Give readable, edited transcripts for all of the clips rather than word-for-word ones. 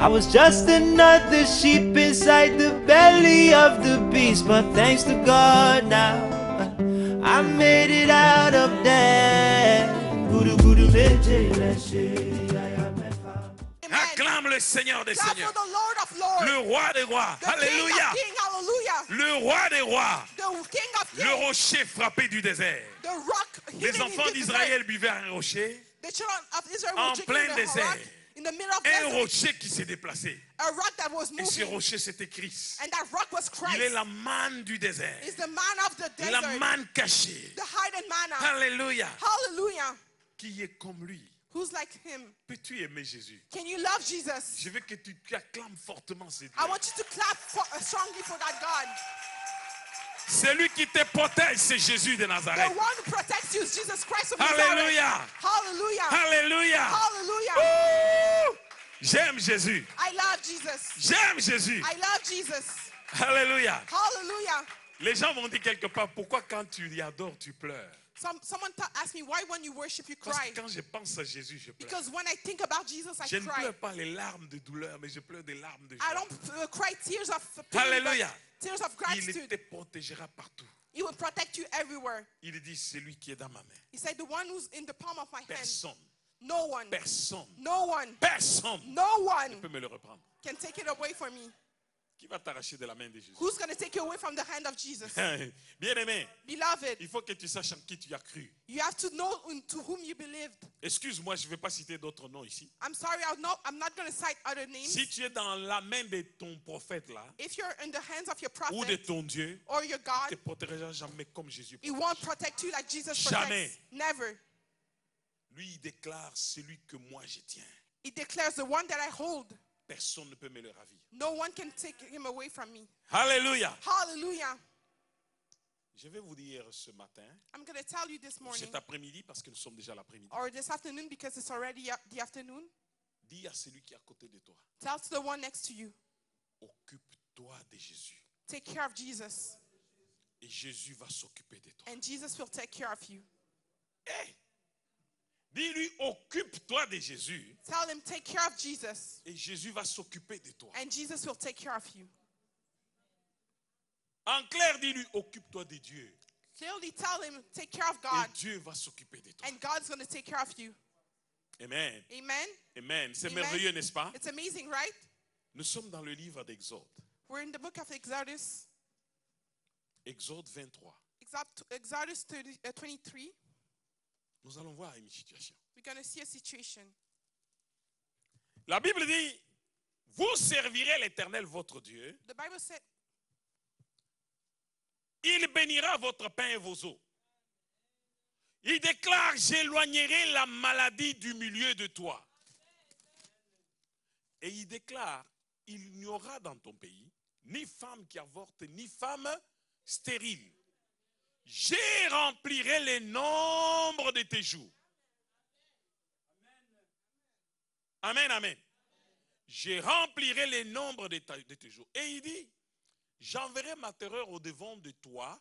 I was just another sheep inside the belly of the beast, but thanks to God now I made it out of there. Guru guru leche leche. Acclame le Seigneur des Clap Seigneurs, for the Lord of Lords, le roi des rois. the King Alléluia. of Kings, hallelujah, Le roi des rois, the King of le Kings, rocher frappé du désert. the rock Les hidden in enfants the desert. d'Israël buvaient un rocher, The children of Israel en were drinking plein the désert. rock in the middle of un desert, rocher qui s'est déplacé. a rock that was Et ce moving, rocher, c'était Christ. and that rock was Christ. Il est la manne du désert, Is the man of the la desert, manne cachée. the hidden manna. Alléluia. Hallelujah. Qui est comme lui? Who's like him? Peux-tu aimer Jésus? Can you love Jesus? Je veux que tu acclames fortement ce Dieu. I want you to clap strongly for that God. Celui qui te protège, c'est Jésus de The Nazareth. one who protects you is Jesus Christ of Nazareth. Alléluia. Hallelujah. Alléluia. Hallelujah. Ouh! J'aime Jésus. I love Jesus. J'aime Jésus. I love Jesus. Alléluia. Hallelujah. Les gens m'ont dit quelque part, pourquoi quand tu y adores, tu pleures? Someone asked me, why when you worship you Parce cry? que quand je pense à Jésus, je pleure. Because when I think about Jesus, I Je ne cry. pleure pas les larmes de douleur, mais je pleure des larmes de I joie. don't cry tears of pain, Alléluia. but tears of Il gratitude. te protégera partout. He will protect you everywhere. Il dit, celui qui est dans ma main. He said, the one who's in the palm of my hand, Personne, no one, personne, no one, personne no ne one peut me le reprendre. can take it away from me. Qui va t'arracher de la main de Jésus? Who's going to take you away from the hand of Jesus? Bien-aimé, Beloved, il faut que tu saches en qui tu as cru. you have to know to whom you believed. Excuse-moi, je ne vais pas citer d'autres noms ici. I'm sorry, I'm not going to cite other names. Si tu es dans la main de ton prophète là, If you're in the hands of your ou de prophet ton Dieu, or your il ne te God, protégera jamais comme Jésus he protège. won't protect you like Jesus Jamais. protects. Never. Lui, il déclare celui que moi je tiens. He declares the one that I hold. Personne ne peut me le ravir. No one can take him away from me. Alléluia. Hallelujah. Je vais vous dire ce matin, I'm going to tell you this morning, cet après-midi, parce que nous sommes déjà l'après-midi. or this afternoon because it's already the afternoon. Dis à celui qui est à côté de toi, Tell to the one next to you, occupe-toi de Jésus. take care of Jesus, Et Jésus va s'occuper de toi. and Jesus will take care of you. Hey! Dis-lui, occupe-toi de Jésus. Tell him, take care of Jesus, Et Jésus va s'occuper de toi. and Jesus will take care of you. En clair, dis-lui, occupe-toi de Dieu. Clearly tell him, take care of Et God, Dieu va s'occuper de toi. and God's going to take care of you. Amen. Amen. Amen. C'est Amen. merveilleux, n'est-ce pas? It's amazing, right? Nous sommes dans le livre d'Exode. We're in the book of Exodus, Exode 23. Exodus 23. Nous allons voir une situation. We're going to see a situation. La Bible dit, vous servirez l'Éternel votre Dieu. The Bible said, Il bénira votre pain et vos eaux. Il déclare, j'éloignerai la maladie du milieu de toi. Et il déclare, il n'y aura dans ton pays ni femme qui avorte, ni femme stérile. Je remplirai les nombres de tes jours. Amen, amen. Je remplirai les nombres de tes jours. Et il dit, j'enverrai ma terreur au-devant de toi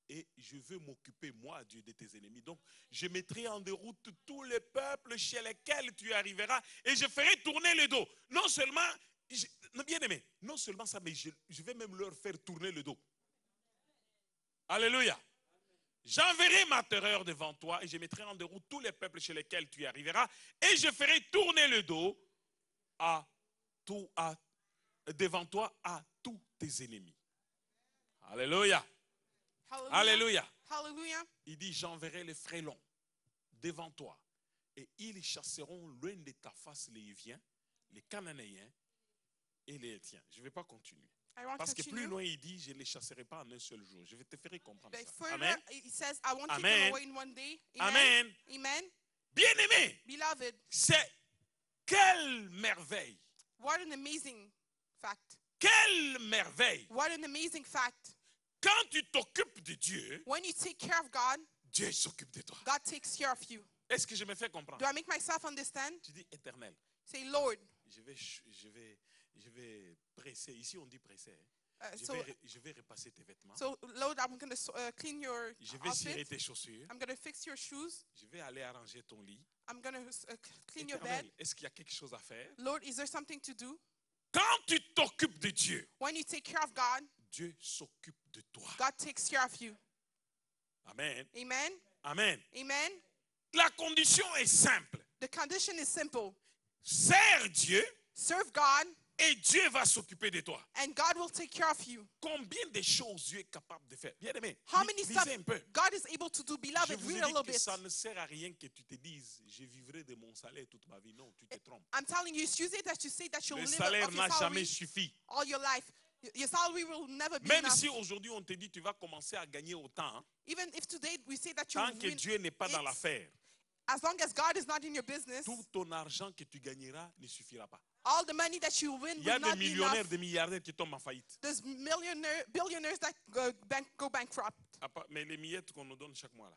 et je veux m'occuper, moi, Dieu, de tes ennemis. Donc, je mettrai en déroute tous les peuples chez lesquels tu arriveras et je ferai tourner le dos. Non seulement, bien aimé, non seulement ça, mais je vais même leur faire tourner le dos. Alléluia. J'enverrai ma terreur devant toi et je mettrai en déroute tous les peuples chez lesquels tu arriveras et je ferai tourner le dos devant toi à tous tes ennemis. Alléluia. hallelujah. Alléluia. Hallelujah. Il dit, j'enverrai les frélons devant toi et ils chasseront loin de ta face les Hiviens, les Cananéens et les Hétiens. Je ne vais pas continuer. I won't Parce que continue. plus loin, il dit, je ne les chasserai pas en un seul jour. Je vais te faire comprendre But ça. further, Amen. he says, I won't take Amen. them away in one day. Amen. Amen. Bien-aimé, Beloved, c'est quelle merveille. what an amazing fact. Quelle merveille. What an amazing fact. Quand tu t'occupes de Dieu, When you take care of God, Dieu s'occupe de toi. God takes care of you. Est-ce que je me fais comprendre? Do I make myself understand? Tu dis éternel. Say, Lord. Je vais presser. Ici, on dit presser. Je vais repasser tes vêtements. So, Lord, I'm going to clean your Je vais cirer outfit. tes chaussures. I'm going to fix your shoes. Je vais aller arranger ton lit. I'm going to clean your bed. Éternel, est-ce qu'il y a quelque chose à faire? Lord, is there something to do? Quand tu t'occupes de Dieu, When you take care of God, Dieu s'occupe de toi. God takes care of you. Amen. Amen? Amen. Amen? La condition est simple. The condition is simple. Sers Dieu Serve God, et Dieu va s'occuper de toi. and God will take care of you. Combien de choses Dieu est capable de faire? Bien aimé, How many lisez stuff un peu. God is able to do? Je Beloved, vous ai read a dit little que bit. ça ne sert à rien que tu te dises, je vivrai de mon salaire toute ma vie. Non, tu te trompes. I'm telling you, it's usually that you say that you'll Le live salaire off your n'a jamais salary suffi. all your life. Your salary will never be Même enough. si aujourd'hui on te dit tu vas commencer à gagner autant, hein, Even if today we say that you tant que win, Dieu n'est pas dans it's- l'affaire, as long as God is not in your business, tout ton argent que tu gagneras ne suffira pas. all the money that you win Il y a will des not be millionnaires, enough. des milliardaires qui tombent en faillite. There's billionaires that go bankrupt. Mais les miettes qu'on nous donne chaque mois là.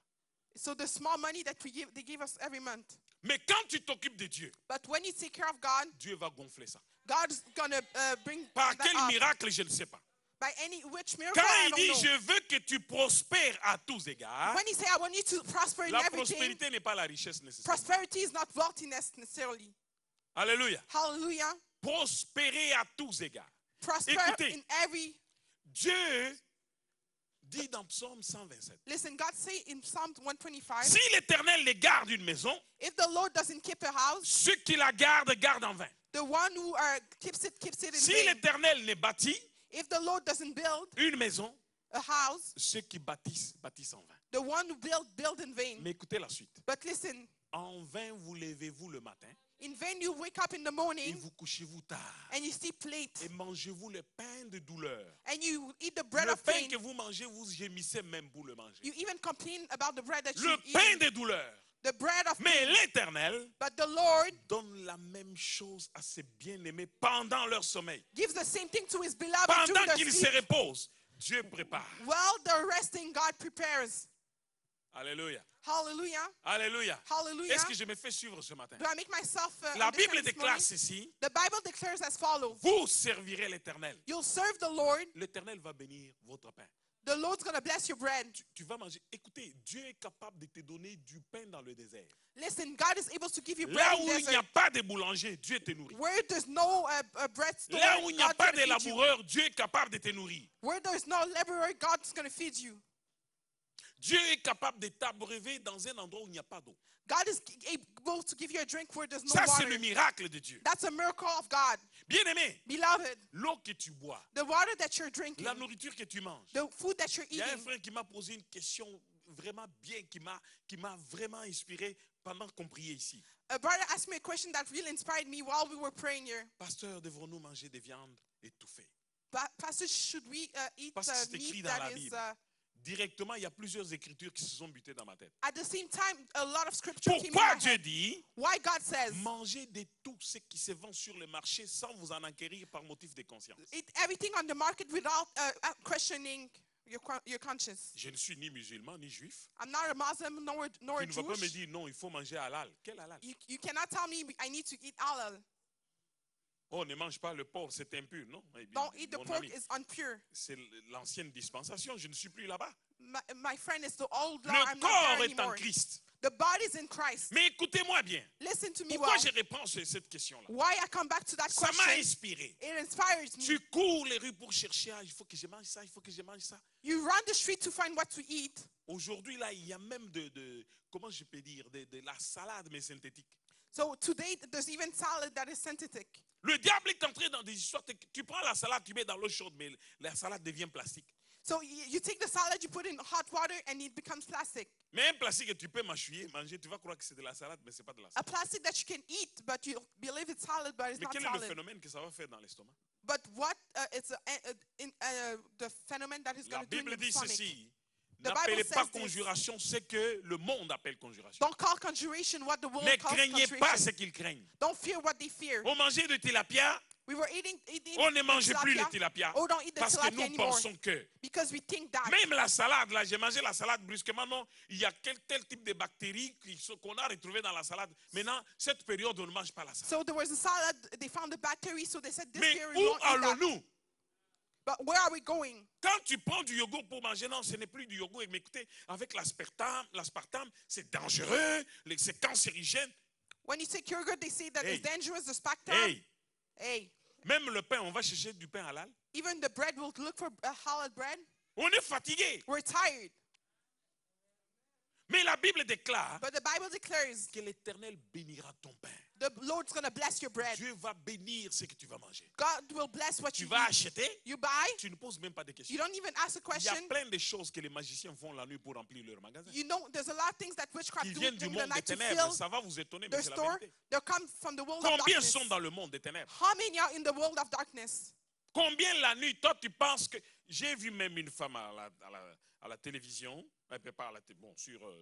So the small money that they give us every month. Mais quand tu t'occupes de Dieu, But when you take care of God, Dieu va gonfler ça. God's gonna bring Par that quel up. miracle, je ne sais pas. By any which miracle, Quand I il don't dit know. je veux que tu prospères à tous égards, When he say, I want you to prosper in la everything, prospérité n'est pas la richesse nécessaire. prosperity is not wealthiness necessarily. Alléluia. Hallelujah. Prospérer à tous égards. Prosper Écoutez. in every. Dieu dit dans Psaume 127, Listen, God say in Psalm 125, si l'Éternel les garde une maison, if the Lord doesn't keep a house, ceux qui la gardent gardent en vain. the one who keeps it in Si vain. l'Éternel les bâtit If the Lord doesn't build une maison, a house, ceux qui bâtissent bâtissent en vain. the one who build in vain. Mais écoutez la suite. But listen, En vain vous levez-vous le matin in vain you wake up in the et morning vous couchez-vous tard and you sleep late et mangez-vous le pain de douleur. and you eat the bread Le of pain pain. que vous mangez, vous gémissez même pour le manger. You even complain about the bread that you Le eat. pain de douleur. The bread of Mais pain. l'Éternel But the Lord donne la même chose à ses bien-aimés pendant leur sommeil. gives the same thing to his beloved Pendant during their qu'ils se sleep. reposent, Dieu prépare. While they're resting, God prepares. Alléluia. Hallelujah. Alléluia. Hallelujah. Est-ce que je me fais suivre ce matin? Do I make myself La understand Bible this déclare morning? ceci. The Bible declares as follows. Vous servirez l'Éternel. You'll serve the Lord. L'Éternel va bénir votre pain. The Lord's going to bless your bread. Tu vas manger. Écoutez, Dieu est capable de te donner du pain dans le désert. Listen, God is able to give you bread Là in où il n'y desert. a pas de boulanger, Dieu te nourrit. Where there's no bread store, Là où il n'y a God's pas going de to feed you. laboureur, Dieu est capable de te nourrir. Where there's no laborer, God's going to feed you. Dieu est capable de t'abreuver dans un endroit où il n'y a pas d'eau. God is able to give you a drink where there's no Ça, c'est water. le miracle de Dieu. That's a miracle of God. Bien-aimé, Beloved, l'eau que tu bois, the water that you're drinking, la nourriture que tu manges. the food that you're Il y a un eating. frère qui m'a posé une question vraiment bien, qui m'a vraiment inspiré pendant qu'on priait ici. A brother asked me a question that really inspired me while we were praying here. Pasteur, devrons-nous manger des viandes étouffées? Pastor, should we eat Parce que c'est écrit meat dans la that is... Bible. Directement, il y a plusieurs écritures qui se sont butées dans ma tête. At the same time, a lot of scripture came in Pourquoi my Dieu head. dit, Why God says, mangez de tout ce qui se vend sur le marché sans vous en enquérir par motif de conscience? eat everything on the market without questioning your conscience. Je ne suis ni musulman ni juif. I'm not a Muslim nor a Tu ne vas pas me Jewish. dire non, il faut manger halal. Quel halal? You cannot tell me I need to eat halal. Oh, ne mange pas le porc, c'est impur. Non, eh bien, Don't eat the mon pork, ami, is impure. c'est l'ancienne dispensation, je ne suis plus là-bas. My friend, is the old law. Le I'm not corps there est en anymore. Christ. The body is in Christ. Mais écoutez-moi bien. Listen to me Pourquoi well. je réponds sur cette question-là? Why I come back to that Ça m'a question, inspiré. it inspires me. Tu cours les rues pour chercher, ah, il faut que je mange ça, il faut que je mange ça. You run the street to find what to eat. Aujourd'hui, là, il y a même comment je peux dire, de la salade, mais synthétique. So today, there's even salad that is synthetic. Le diable est entré dans des histoires. Tu prends la salade, tu mets dans l'eau chaude, mais la salade devient plastique. So you take the salad, you put it in hot water, and it becomes plastic. Mais un plastique que tu peux mâcher, manger, tu vas croire que c'est de la salade, mais ce n'est pas de la A salade. plastic that you can eat, but you believe it's salad, but it's Mais not quel est le salad. phénomène que ça va faire dans l'estomac? But what it's the phenomenon that is La going to do in Bible your dit stomach. ceci. The N'appelez Bible pas says this. conjuration ce que le monde appelle conjuration. Don't call conjuration what the world Ne calls craignez pas ce conjuration. qu'ils craignent. Don't fear what they fear. On mangeait de tilapia, We were eating on ne mange plus le tilapia. tilapia. Oh, don't eat the Parce que tilapia nous anymore. pensons que Because we think that. même la salade, là, j'ai mangé la salade brusquement, non, il y a tel type de bactéries qu'on a retrouvées dans la salade. Maintenant, cette période, on ne mange pas la salade. So there was a salad, they found the bacteria, so they said this Mais year we où won't eat that. allons-nous? But where are we going? Quand tu prends du yogourt pour manger, non, ce n'est plus du yogourt. Mais écoutez, avec l'aspartame, c'est dangereux, c'est cancérigène. When you take yogurt, they say that Hey. it's dangerous, the spectrum. Hey, Hey, même le pain, on va chercher du pain halal. even the bread, we'll look for halal bread. On est fatigué. We're tired. Mais la Bible déclare But the Bible declares que l'Éternel bénira ton pain. the Lord's going to bless your bread. Dieu va bénir ce que tu vas manger. God will bless what Tu you vas eat. acheter, You buy, tu ne poses même pas de questions. you don't even ask a Il y a question. plein de choses que les magiciens font la nuit pour remplir leur magasin. You know, there's a lot of things that witchcraft Qui do viennent du during the monde des night to ténèbres. fill Ça va vous étonner, mais their c'est la store. vérité. They'll come from the world of Combien darkness. sont dans le monde des ténèbres? How many are in the world of darkness? Combien la nuit, toi tu penses que... J'ai vu même une femme à la télévision,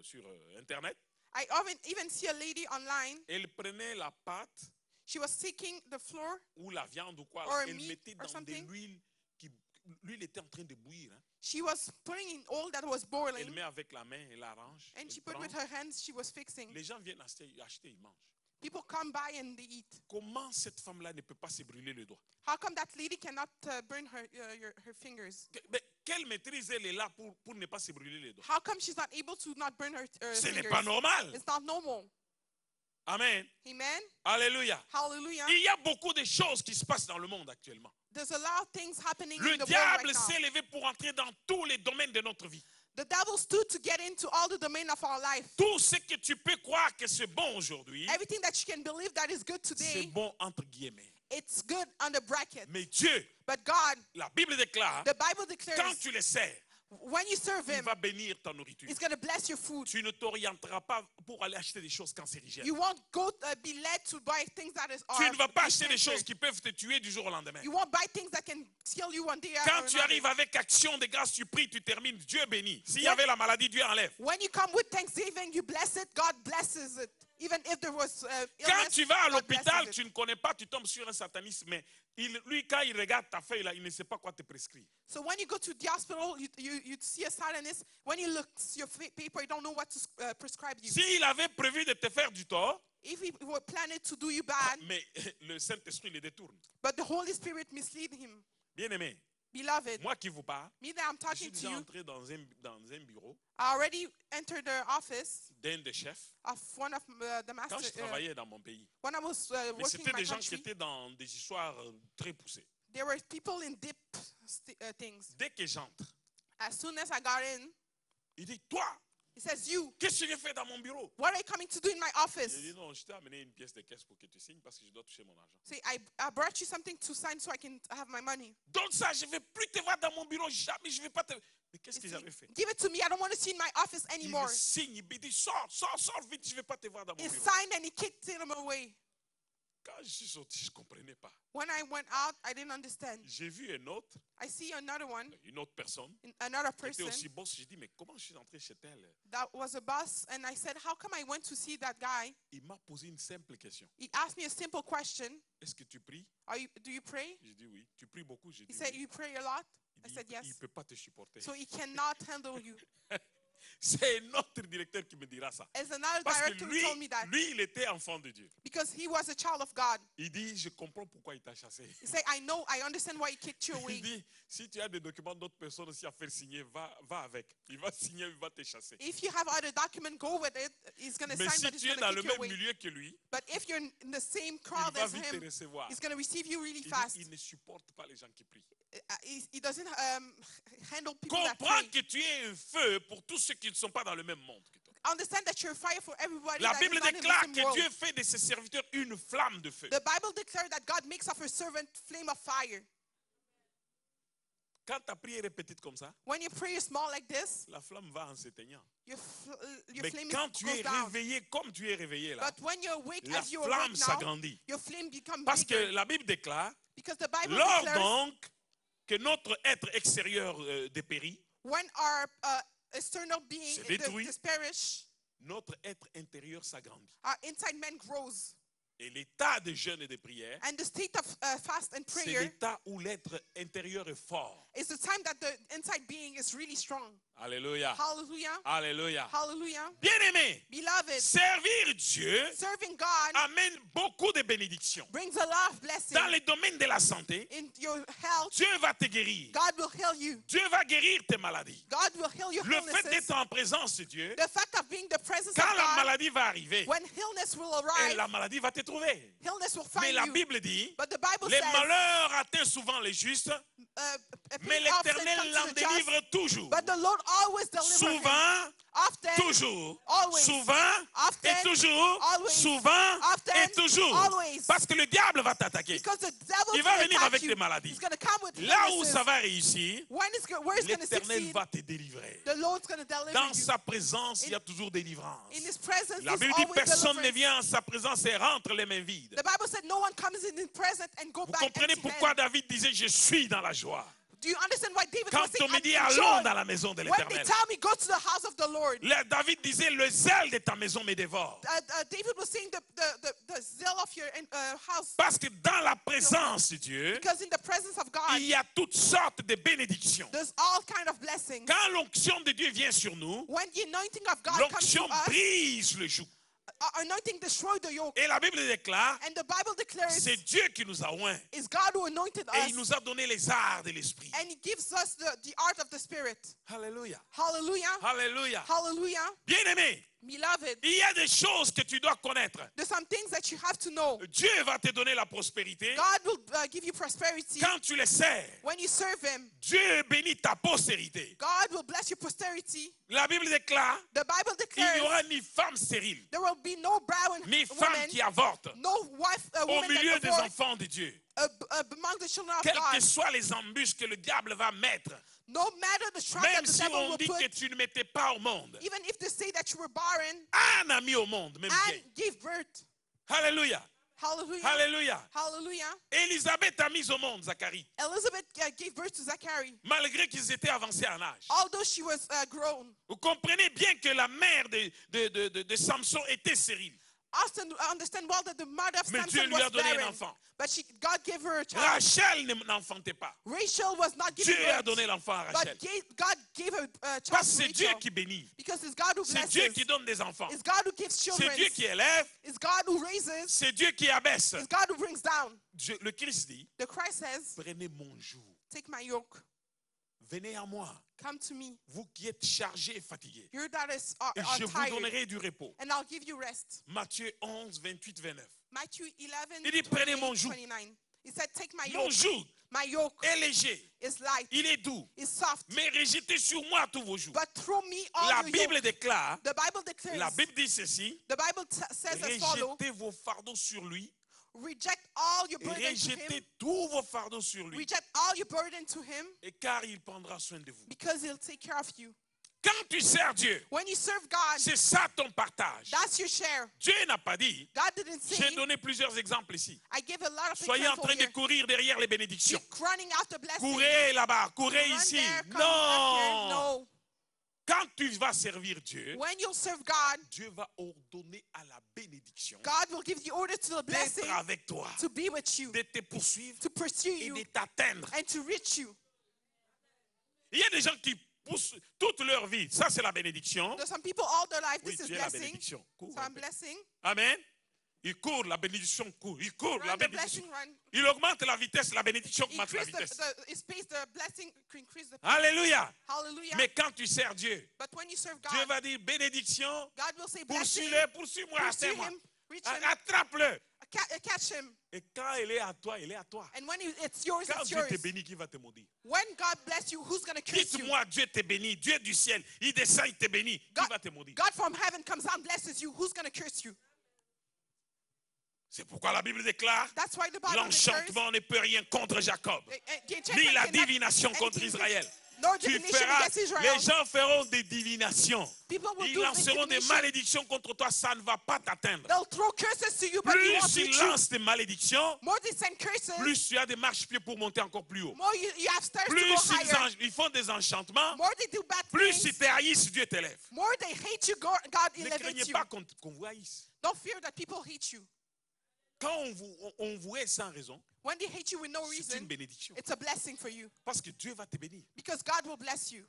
sur Internet. I even see a lady online. Elle prenait la pâte She was taking the flour. ou la viande ou quoi. Or Elle meat mettait or dans de something. l'huile. L'huile était en train de bouillir. Hein. She was putting in oil that was Elle boiling. met avec la main, elle arrange. And Elle she put prend. with her hands, she was fixing. Les gens viennent acheter, ils mangent. People come by and they eat. Comment cette femme-là ne peut pas se brûler le doigt? How come that lady cannot burn her fingers? Mais quelle maîtrise elle est là pour ne pas se brûler les doigts? How come she's not able to not burn her Ce n'est fingers? pas normal. It's not normal. Amen. Amen. Alléluia. Hallelujah. Il y a beaucoup de choses qui se passent dans le monde actuellement. There's a lot of things happening Le in the world diable right now. s'est levé pour entrer dans tous les domaines de notre vie. The devil stood to get into all the domain of our life. Tout ce que tu peux croire que c'est bon aujourd'hui, Everything that you can believe that is good c'est today, bon entre guillemets. it's good under bracket. Mais Dieu, But God, la Bible déclare, the Bible quand declares, tu le sais, when you serve il him, va bénir ta nourriture. he's going to bless your food. Tu ne t'orienteras pas pour aller acheter des choses cancérigènes. You won't be led to buy things that Tu are ne vas pas acheter des cancer. choses qui peuvent te tuer du jour au lendemain. You won't buy things that can kill you one day or Quand tu another. arrives avec action de grâce, tu pries, tu termines, Dieu bénit. S'il y What? avait la maladie, Dieu enlève. When you come with thanksgiving, you bless it, God blesses it. Even if there was Quand illness, tu vas à God blesses l'hôpital, it. tu ne connais pas, tu tombes sur un sataniste, mais lui, quand il regarde ta feuille, là, il ne sait pas quoi te prescrire. So when you go to the hospital, you see a Satanist. When he looks your paper, you don't know what to prescribe you. S'il avait prévu de te faire du tort, If he were planning to do you bad, mais le Saint-Esprit le détourne. but the Holy Spirit mislead him. Bien-aimé, Beloved, moi qui vous parle, me that I'm je suis talking to déjà you, entré dans un bureau I already entered the office d'un des chefs of one of the quand je master. travaillais dans mon pays. When I was Mais working in c'était my des gens qui country, étaient dans des histoires très poussées. there were people in deep things. Dès que j'entre, As soon as I got in, il dit, toi, he says, "You, qu'est-ce que tu viens faire dans mon bureau? what are you coming to do in my Je office?" dis, non, je t'ai amené une pièce de caisse pour que tu signes parce que je dois toucher mon argent. Say, I brought you something to sign so I can have my money. Donc ça, je ne vais plus te voir dans mon bureau, jamais, je ne vais pas te... Mais qu'est-ce que He j'avais said, fait? "Give it to me. I don't want to see in my office Il anymore." me signe, il dit, sors vite, je ne vais pas te voir dans mon He bureau. signed and he kicked him away. Quand je suis sorti, je ne comprenais pas. When I went out, I didn't understand. J'ai vu un autre, I see another one, une autre personne, another qui était person aussi boss. J'ai dit, mais comment je suis entré chez elle? that was a boss, and I said, "How come I went to see that guy?" Il m'a posé une simple question. He asked me a simple question: Est-ce que tu pries? Do you pray?" J'ai dit oui. Tu pries beaucoup? J'ai He dit said, oui. "You pray a lot." I Il said, dit, il ne "Yes." peut pas te supporter. So he cannot handle you. C'est un autre directeur qui me dira ça. As another Parce que director who told me that, lui, il était enfant de Dieu. because he was a child of God. Il dit, je comprends pourquoi il t'a chassé. He said, I understand why he kicked you Il away. dit, si tu as des documents d'autres personnes aussi à faire signer, va avec. Il va signer, il va te chasser. If you have other document, go with it. He's going to Mais sign, si but he's tu es going dans to le kick you même away. milieu que lui, But if you're in the same il crowd va as vite te him, recevoir. he's going to receive you really Il dit, fast. il ne supporte pas les gens qui prient. He doesn't handle people that Comprends pray. que tu es un feu pour tous ceux qui ne sont pas dans le même monde que toi. Understand that you're fire for everybody La that is Bible not in the déclare same que world. Dieu fait de ses serviteurs une flamme de feu. The Bible declares that God makes of a servant flame of fire. Quand ta prière est petite comme ça, When you pray small like this, la flamme va en s'éteignant. your Mais flame quand tu goes es down. réveillé comme tu es réveillé là, But when you're awake, la as you're flamme awake now, s'agrandit. your flame becomes Parce que bigger. la Bible déclare, Because the Bible lors declares donc que notre être extérieur dépérit, when our external being C'est détruit. is perished, notre être intérieur s'agrandit. our inside man grows. Et l'état de jeûne et de prière, And the state of fast and c'est prayer l'état où l'être intérieur est fort. is the time that the inside being is really strong. Alléluia. Hallelujah. Alléluia. Hallelujah. Bien-aimé, Beloved, servir Dieu serving God amène beaucoup de bénédictions. brings a lot of blessing Dans le domaine de la santé, in your health. Dieu va te guérir. God will heal you. Dieu va guérir tes maladies. God will heal your Le fait illnesses. d'être en présence de Dieu, The fact of being the presence quand of la God, maladie va arriver, when illness will et arrive, la maladie va te trouver. illness will Mais find la you. Bible dit, But the Bible les says, malheurs atteignent souvent les justes, mais pain often l'Éternel comes to l'en the just, délivre toujours. but the Lord always delivers him. Souvent, Often, toujours, always, souvent often, et toujours, always, souvent often, et toujours. always. Parce que le diable va t'attaquer. because the devil Il va will venir attack avec you. des maladies. He's going to come with Là où illnesses. ça va réussir, Where it's going to l'Éternel succeed, va te délivrer. the Lord's going to deliver Dans you. sa présence, il y a toujours délivrance. In His presence, La there's Bible dit, always personne ne deliverance. vient en sa présence et rentre les mains vides. The Bible said no one comes in His presence and go Vous back comprenez empty pourquoi handed. David disait, je suis dans la joie. Do you understand why David Quand was saying, on me I'm dit, in allons joy? dans la maison de When they l'Éternel. tell me, go to the house of the Lord. David disait, le zèle de ta maison me dévore. David was saying the zeal of your house. Parce que dans la présence de Dieu, Because in the presence of God, il y a toutes sortes de bénédictions. there's all kind of blessings. Quand l'onction de Dieu vient sur nous, When the anointing of God comes to l'onction us, brise le joug. anointing destroy the yoke. Et la Bible déclare, And the Bible declares c'est Dieu qui nous a oints. it's God who anointed Et us. il nous a donné les arts de l'esprit. And He gives us the art of the Spirit. Alléluia. Hallelujah. Alléluia. Hallelujah. Bien-aimé, Beloved, il y a des choses que tu dois connaître. there's some things that you have to know. Dieu va te donner la prospérité God will give you prosperity quand tu le sers. when you serve Him. Dieu bénit ta postérité. God will bless your posterity. La Bible déclare, The Bible il n'y declares aura ni femme stérile, there will be no barren ni femme woman, qui avorte no wife, au woman milieu that des abort, enfants de Dieu. among the children of Quelles que God. soient les embûches que le diable va mettre, No matter the trap même that the si devil on will dit que put, tu ne mettais pas au monde, even if they say that you were barren un ami au monde, même and vieille. give birth. Alléluia. Hallelujah. Alléluia. Hallelujah. Élisabeth a mis au monde Zacharie, Elizabeth gave birth to Zachary, malgré qu'ils étaient avancés en âge. although she was grown. Vous comprenez bien que la mère de Samson était stérile. Austin, I understand well that the mother of Mais Dieu Samson lui a was donné un barren, enfant. but God gave her a child. Rachel n'enfantait pas. Rachel was not Dieu given a donné birth, l'enfant à but Rachel. God gave her a child Parce que to c'est Dieu Rachel. qui bénit. Because it's God who C'est Dieu blesses. qui donne des enfants. It's God who gives children. C'est Dieu qui élève. It's God who raises. C'est Dieu qui abaisse. It's God who brings down. Le Christ dit, The Christ says, prenez mon joug. take my yoke. Venez à moi, Come to me. vous qui êtes chargés et fatigués. You that are Et je vous tired, donnerai du repos. and I'll give you rest. Matthieu 11, 28, 29. Matthew 11, Il dit, prenez mon 28, joug. 29. He said, take my Mon yoke. joug My yoke est léger, is light. il est doux. It's soft. Mais rejetez sur moi tous vos jougs. But throw me all La your Bible yoke. déclare, The Bible declares. la Bible dit ceci, The Bible says as follow. rejetez vos fardeaux sur lui, Reject all your et burden to him. rejetez tous vos fardeaux sur lui, Reject all your burden to him, et car il prendra soin de vous. because he'll take care of you. Quand tu sers Dieu, When you serve God, c'est ça ton partage. that's your share. Dieu n'a pas dit, God didn't say, j'ai donné plusieurs exemples ici. I gave a lot of Soyez en examples train de here. courir derrière les bénédictions. Keep running after blessings. Courez là-bas, courez Run ici. there, come back here. Non. No. Quand tu vas servir Dieu, When you'll serve God, Dieu va ordonner à la bénédiction God will give the order to the blessing d'être avec toi, to be with you, de te poursuivre to pursue et you, de t'atteindre. and to reach you. Il y a des gens qui poussent toute leur vie. Ça, c'est la bénédiction. There's some people all their life, Oui, this is tu es la blessing. bénédiction. Cours So un I'm peu. blessing. Amen. Il court, la bénédiction court. Il court, la Run the bénédiction. blessing, run. Il augmente la vitesse, la bénédiction augmente la Increase vitesse. it space the blessing, increase the Alléluia. hallelujah. Mais quand tu sers Dieu, But when you serve Dieu God, va dire bénédiction, God will say blessing, poursuis-le, poursuis-moi, pursue atteins-moi. him, reach him, Attrape-le. catch him. Et quand il est à toi, il est à toi. And when it's yours, Quand it's Dieu yours. te bénit, qui va te maudire? When God bless you, who's going to curse you? Dites-moi, Dieu te bénit, Dieu du ciel, il descend, il te bénit, qui God, va te maudire? God from heaven comes down, blesses you. Who's going to curse you? C'est pourquoi la Bible déclare, That's why the Bible declares, l'enchantement ne peut rien contre Jacob, the ni enchantment la cannot divination contre anything Israël. nor Tu divination feras, against Israel. les gens feront des divinations. People will Ils do lanceront des divination. malédictions contre toi, ça ne va pas t'atteindre. They'll throw curses to you, but they won't Plus ils reach you. lancent des malédictions, More they send curses, plus tu as des marchepieds pour monter encore plus haut. more you have stairs to Plus go higher. ils font des enchantements, More they do bad plus things, ils te haïssent, Dieu t'élève. more they hate you, God Ne elevates craignez you. pas qu'on vous haïsse. Don't fear that people hate you. Quand on vous hait sans raison, When they hate you with no c'est une reason, bénédiction. it's a blessing for you. Parce que Dieu va te bénir. Because God will bless you.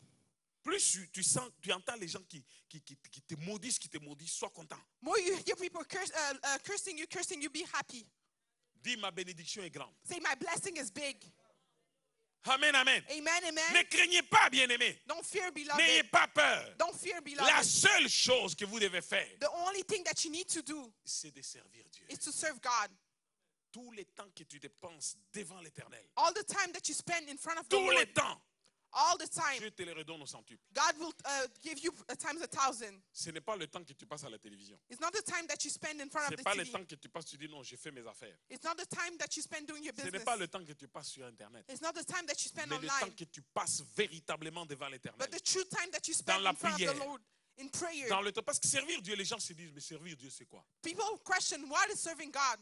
plus tu entends les gens qui te maudissent, sois content. More you hear people cursing you, be happy. Dis, ma bénédiction est grande. Say, my blessing is big. Amen, amen. Amen, amen. Ne craignez pas, bien-aimés. Don't fear, N'ayez beloved. pas peur. Don't fear, La beloved. seule chose que vous devez faire, The only thing that you need to do c'est de servir Dieu. is to serve God. Tous les temps que tu dépenses devant l'Éternel, All the time that you spend in front of the tous les Lord, temps, all the time, Dieu te les redonne au centuple. God will give you times 1,000. Ce n'est pas le temps que tu passes à la télévision. It's not the time that you spend in front Ce of n'est the pas le TV. temps que tu passes, tu dis non, j'ai fait mes affaires. It's not the time that you spend doing your Ce n'est business. pas le temps que tu passes sur Internet. It's not the time that you spend Mais le temps online. que tu passes véritablement devant l'Éternel. But the true time that you Dans spend la in front of prière. the Lord in prayer. Dans le temps, parce que servir Dieu, les gens se disent, mais servir Dieu, c'est quoi? People question, what is serving God?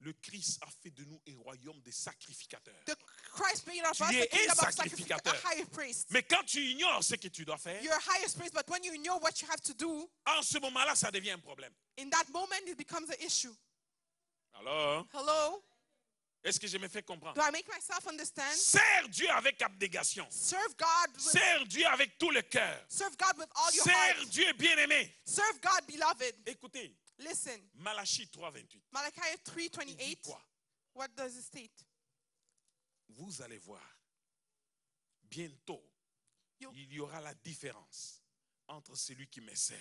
Le Christ a fait de nous un royaume de sacrificateurs. The Christ made of Tu us es the kingdom un of sacrificateur. a higher priest. Mais quand tu ignores ce que tu dois faire, You're a higher priest, but when you know what you have to do, en ce moment-là, ça devient un problème. in that moment it becomes an issue. Alors, Hello? est-ce que je me fais comprendre? Do I make myself understand? Sers Dieu avec abnégation. Serve God with, Sers Dieu avec tout le cœur. serve God with all your Sers heart. Dieu bien-aimé. Serve God, beloved. Écoutez, Listen, Malachie 3:28. Malachi Il dit 3:28. quoi? What does it state? Vous allez voir, bientôt, You- il y aura la différence entre celui qui me sert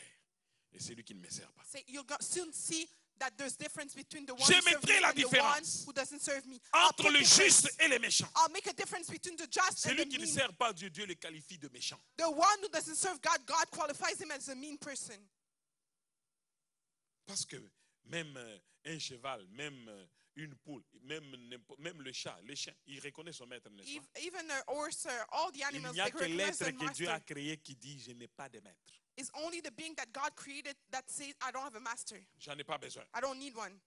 et celui qui ne me sert pas. Say you'll soon see that there's difference between the one Je who serves mettrai me la and the one différence who doesn't serve me. I'll Entre put le difference. juste et les méchants. I'll make a difference between the just and Celui the qui ne mean. sert pas Dieu, Dieu le qualifie de méchant. The one who doesn't serve God, God qualifies him as a mean person. Parce que même un cheval, même une poule, même le chat, les chiens, il reconnaît son maître, n'est-ce pas? Even a horse, all the Il animals, n'y a they que recognize l'être their que Dieu a master. créé qui dit, je n'ai pas de maître. It's only the being that God created that says, I don't have a master. J'en ai pas besoin. I don't need one.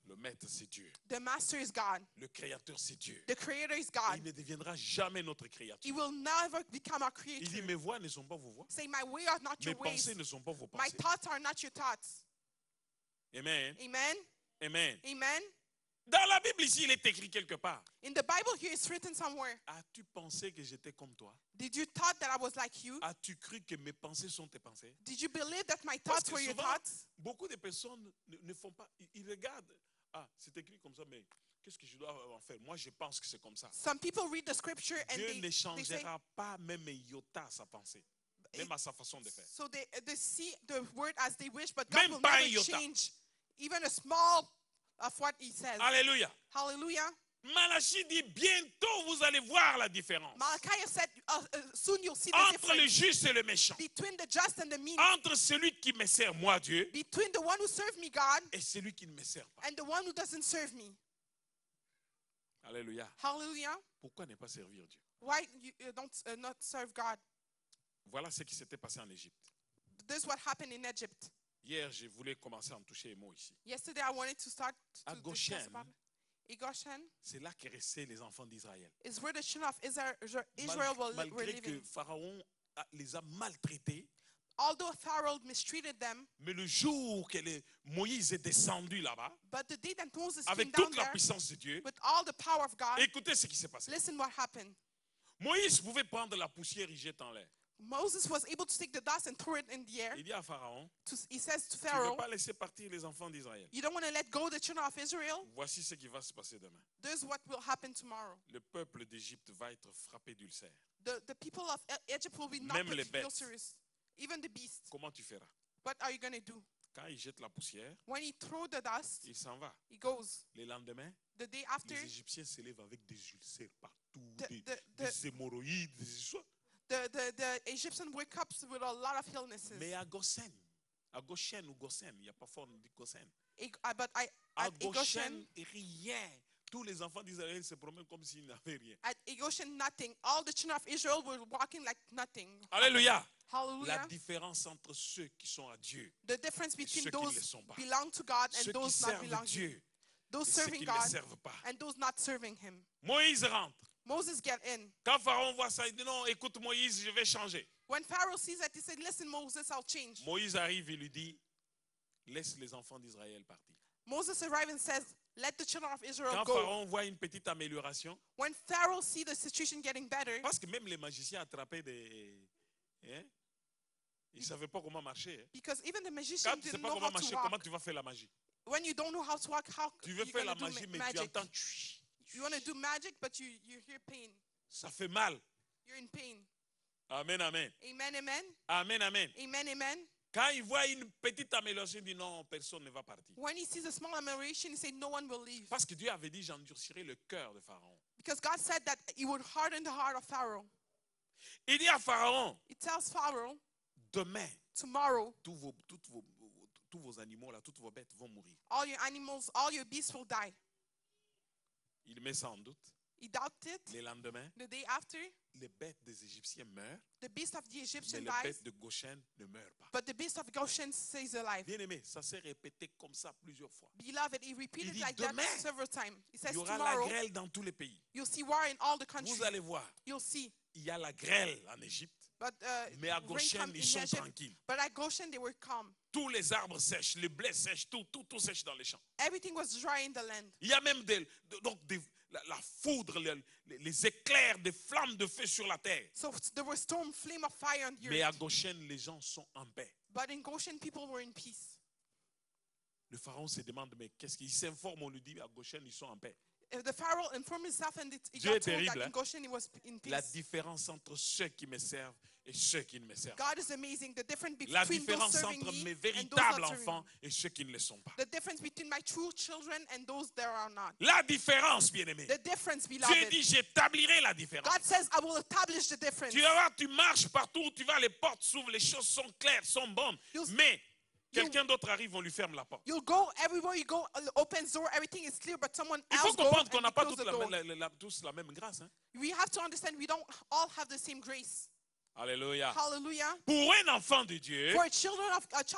Le maître, c'est Dieu. The master is God. Le créateur, c'est Dieu. The creator is Et God. il ne deviendra jamais notre He créature. will never become our Il dit, creator. mes voies ne sont pas vos voies. Say, my way are not Mes your ways. pensées ne sont pas vos My pensées. thoughts are not your thoughts. Amen. Amen. Amen. Amen. Dans la Bible ici, il est écrit quelque part. In the Bible here, it's written somewhere. As-tu pensé que j'étais comme toi? Did you thought that I was like you? As-tu cru que mes pensées sont tes pensées? Did you believe that my Parce thoughts que were your souvent, thoughts? beaucoup de personnes ne font pas. Ils regardent. Ah, c'est écrit comme ça, mais qu'est-ce que je dois en faire? Moi, je pense que c'est comme ça. Some people read the scripture and Dieu they ne say, changera pas même un iota à sa pensée, même à sa façon de faire. so they see the word as they wish, but God Même will pas un never iota. change even a small of what he says. Alléluia. Hallelujah. Malachie dit, bientôt vous allez voir la différence Malachi said, soon you'll see the entre le difference juste et le méchant, between the just and the mean, entre celui qui me sert, moi Dieu, between the one who served me, God, et celui qui ne me sert pas. and the one who doesn't serve me. Alléluia. Hallelujah. Pourquoi ne pas servir Dieu? Why you don't not serve God? Voilà ce qui s'était passé en Égypte. This is what happened in Egypt. Hier, je voulais commencer à en toucher un mot ici. Yesterday, I wanted to start À to discuss Goshen, about it. Goshen c'est là que restaient les enfants d'Israël. is where the children of Israel were Malgré que living. Pharaon les a maltraités, Although Pharaoh mistreated them, mais le jour que Moïse est descendu là-bas, but the day that Moses came avec down toute la there puissance de Dieu, with all the power of God, écoutez ce qui s'est passé. listen what happened. Moïse pouvait prendre la poussière et jeter en l'air. Moses was able to take the dust and throw it in the air. Il dit à Pharaon, He says to tu ne veux Pharaoh, pas laisser partir les enfants d'Israël. you don't want to let go the children of Israel? Voici ce qui va se passer demain. This is what will happen tomorrow. Le peuple d'Égypte va être frappé d'ulcère. The people of Egypt will be not Même les put bêtes. ulcers. Even the beasts. Comment tu feras? What are you going to do? Quand il jette la poussière, When he throw the dust, il s'en va. he goes. Le lendemain, The day after, les Égyptiens se lèvent avec des ulcères partout, The- des hémorroïdes, des histoires. the Egyptian wake up with a lot of illnesses. Mais à Goshen ou Goshen, il n'y a pas fort, on dit Goshen. But À at Goshen, Goshen, rien. Tous les enfants d'Israël se promènent comme s'ils n'avaient rien. at Goshen, nothing. All the children of Israel were walking like nothing. Alléluia. La Hallelujah. différence entre ceux qui sont à Dieu, The difference ceux between qui ne le those sont pas. belong to God and Ceux qui those not servent belong to Dieu Him. et Those ceux serving qui ne le God servent pas. and those not serving Him. Moïse rentre. Moses get in. Quand Pharaon voit ça, il dit non, écoute Moïse, je vais changer. When Pharaoh sees that, he said, listen, Moses, I'll change. Moïse arrive et lui dit, laisse les enfants d'Israël partir. Moses arrives and says, Let the children of Israel Quand go. Pharaon voit une petite amélioration, When Pharaoh see the situation getting better, parce que même les magiciens attrapaient des... Hein? Ils ne savaient pas comment marcher. Hein? because even the Quand magician tu ne sais didn't pas know comment how to marcher, walk. comment tu vas faire la magie? When you don't know how to walk, how Tu veux you faire la gonna do magie, mais tu magic? entends... You want to do magic, but you hear pain. Ça fait mal. You're in pain. Amen, amen. Amen, amen. Amen, amen. Amen, amen. Quand il voit une petite amélioration, il dit non, personne ne va partir. When he sees a small amelioration, he says, no one will leave. Parce que Dieu avait dit, j'endurcirai le cœur de Pharaon. Because God said that he would harden the heart of Pharaoh. Il dit à Pharaon, He tells Pharaoh, demain, tomorrow, tous vos animaux, là, toutes vos bêtes vont mourir. all your animals, all your beasts will die. Il met ça en doute. He doubted it. Le lendemain, The day after, les bêtes des Égyptiens meurent, the beast of the mais Egyptian les dies, bêtes de Goshen ne meurent pas. but the beast of Goshen stays alive. Bien aimé, ça s'est répété comme ça plusieurs fois. Beloved, he repeated Il dit, like that demain, several times. He says, Il y aura la tomorrow, grêle dans tous les pays. you'll see war in all the countries. Vous allez voir, You'll see. il y a la grêle en Égypte, But mais à rain Goshen, come ils in sont Egypt. tranquilles. But at Goshen, they were calm. Tous les arbres sèchent, les blés sèchent, tout sèche dans les champs. Everything was dry in the land. Il y a même la foudre, les éclairs, des flammes de feu sur la terre. So there was storm, flame of fire on the Mais à earth. Goshen, les gens sont en paix. But in Goshen, people were in peace. Le pharaon se demande, mais qu'est-ce qu'il s'informe? On lui dit, à Goshen, ils sont en paix. The Pharaoh informed himself and he Dieu est got told terrible, that hein? in Goshen he was in La peace. différence entre ceux qui me servent et ceux qui ne me servent pas. God is amazing. The difference La between those différence serving entre me mes and those véritables not serving enfants me. et ceux qui ne le sont pas. The difference between my true children and those that are not. La différence, bien-aimé. The difference, Dieu beloved. dit, j'établirai la différence. God says, I will establish the difference. Tu vas voir, tu marches partout où tu vas, les portes s'ouvrent, les choses sont claires, sont bonnes. Mais quelqu'un d'autre arrive, on lui ferme la porte. You'll go everywhere you go, opens door, everything is clear, but someone Il faut else goes comprendre qu'on and n'a they pas close tous the door. tous la même grâce. Hein? We have to understand we don't all have the same grace. Alléluia. Hallelujah. Pour un enfant de Dieu For a child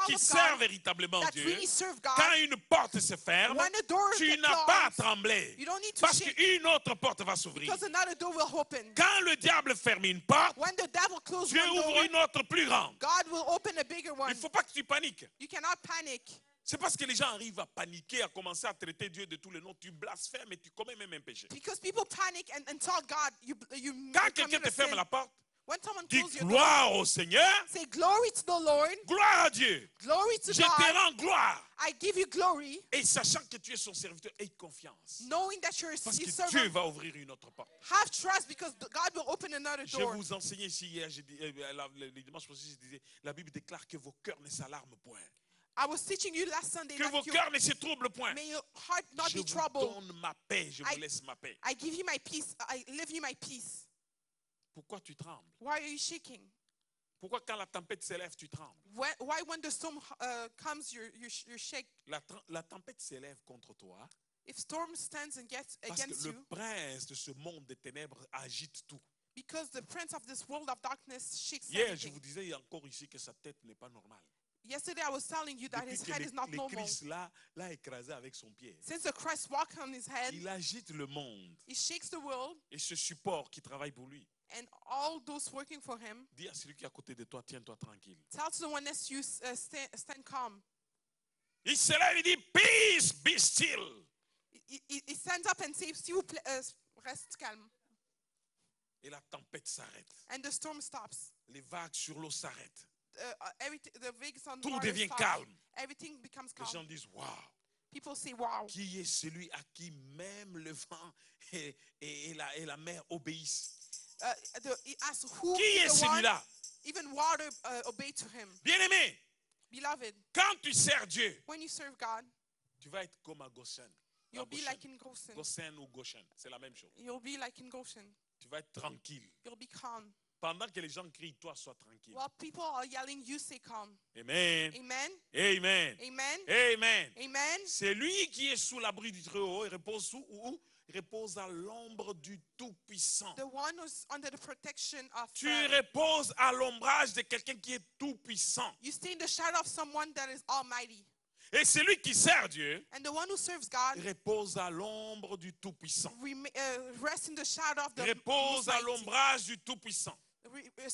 qui of sert God véritablement that Dieu, really serve God, quand une porte se ferme, when a door tu gets n'as pas à closed, trembler. you don't need to Parce shake qu'une autre porte va s'ouvrir. because another door will open. Quand le diable ferme une porte, When the devil closes Dieu one ouvre door, une autre plus grande. God will open a bigger one. Il ne faut pas que tu paniques. You cannot panic. C'est parce que les gens arrivent à paniquer, à commencer à traiter Dieu de tous les noms. Tu blasphèmes et tu commets même un péché. Because people panic and tell God, you Quand commit quelqu'un a te ferme sin. la porte, When someone dis closes your door, gloire au Seigneur, say glory to the Lord, gloire à Dieu. glory to Je te God. rends gloire. I give you glory, Et sachant que tu es son serviteur, aie confiance. knowing that you're Parce his que servant. Dieu va ouvrir une autre porte. Have trust because God will open another Je door. vous enseignais ici hier, le dimanche passé, je disais, la Bible déclare que vos cœurs ne s'alarment point. I was teaching you last Sunday Que vos that cœurs ne se troublent point. may your heart not Je be vous troubled. donne ma paix, je vous laisse ma paix. I give you my peace. I live you my peace. Pourquoi tu trembles? Why are you shaking? Pourquoi quand la tempête s'élève, tu trembles? Why when the storm comes, you shake? La tempête s'élève contre toi If storm stands and gets parce que against le you, prince de ce monde des ténèbres agite tout. because the prince of this world of darkness shakes Hier, je everything. vous disais encore ici que sa tête n'est pas normale. Yesterday I was telling you that Depuis his que head is not le normal. Christ l'a écrasé avec son pied. Since the Christ walked on his head, Il agite le monde. he shakes the world, Et ce support qui travaille pour lui, and all those working for him. dis à celui qui est à côté de toi, tiens-toi tranquille. Tell to the one next to you, stand calm. Il se lève et dit, peace, be still. He stands up and says, s'il vous plaît, reste calme. Et la tempête s'arrête. And the storm stops. Les vagues sur l'eau s'arrêtent. The waves on Tout water devient stop. calme. Everything becomes Les gens calm. disent, waouh, People say, wow. qui est celui à qui même le vent et la mer obéissent? He asks, who Qui is est the one? celui-là? Even water obey to him. Bien-aimé, Beloved, quand tu sers Dieu, when you serve God, tu vas être comme à Goshen. you'll be like in Goshen. Goshen ou Goshen, c'est la même chose. You'll be like in Goshen. Tu vas être tranquille. You'll be calm. Pendant que les gens crient, toi, sois tranquille. While people are yelling, you stay calm. Amen. Amen. Amen. Amen. Amen. Amen. C'est lui qui est sous l'abri du Très-Haut. Il repose sous où? Il repose à l'ombre du Tout-Puissant. The one who's under the protection of Tu reposes à l'ombrage de quelqu'un qui est tout-puissant. you stay in the shadow of someone that is almighty. Et celui qui sert Dieu And the one who serves God repose à l'ombre du Tout-Puissant. rests in the shadow of the Repose Most à Mighty. l'ombrage du Tout-Puissant.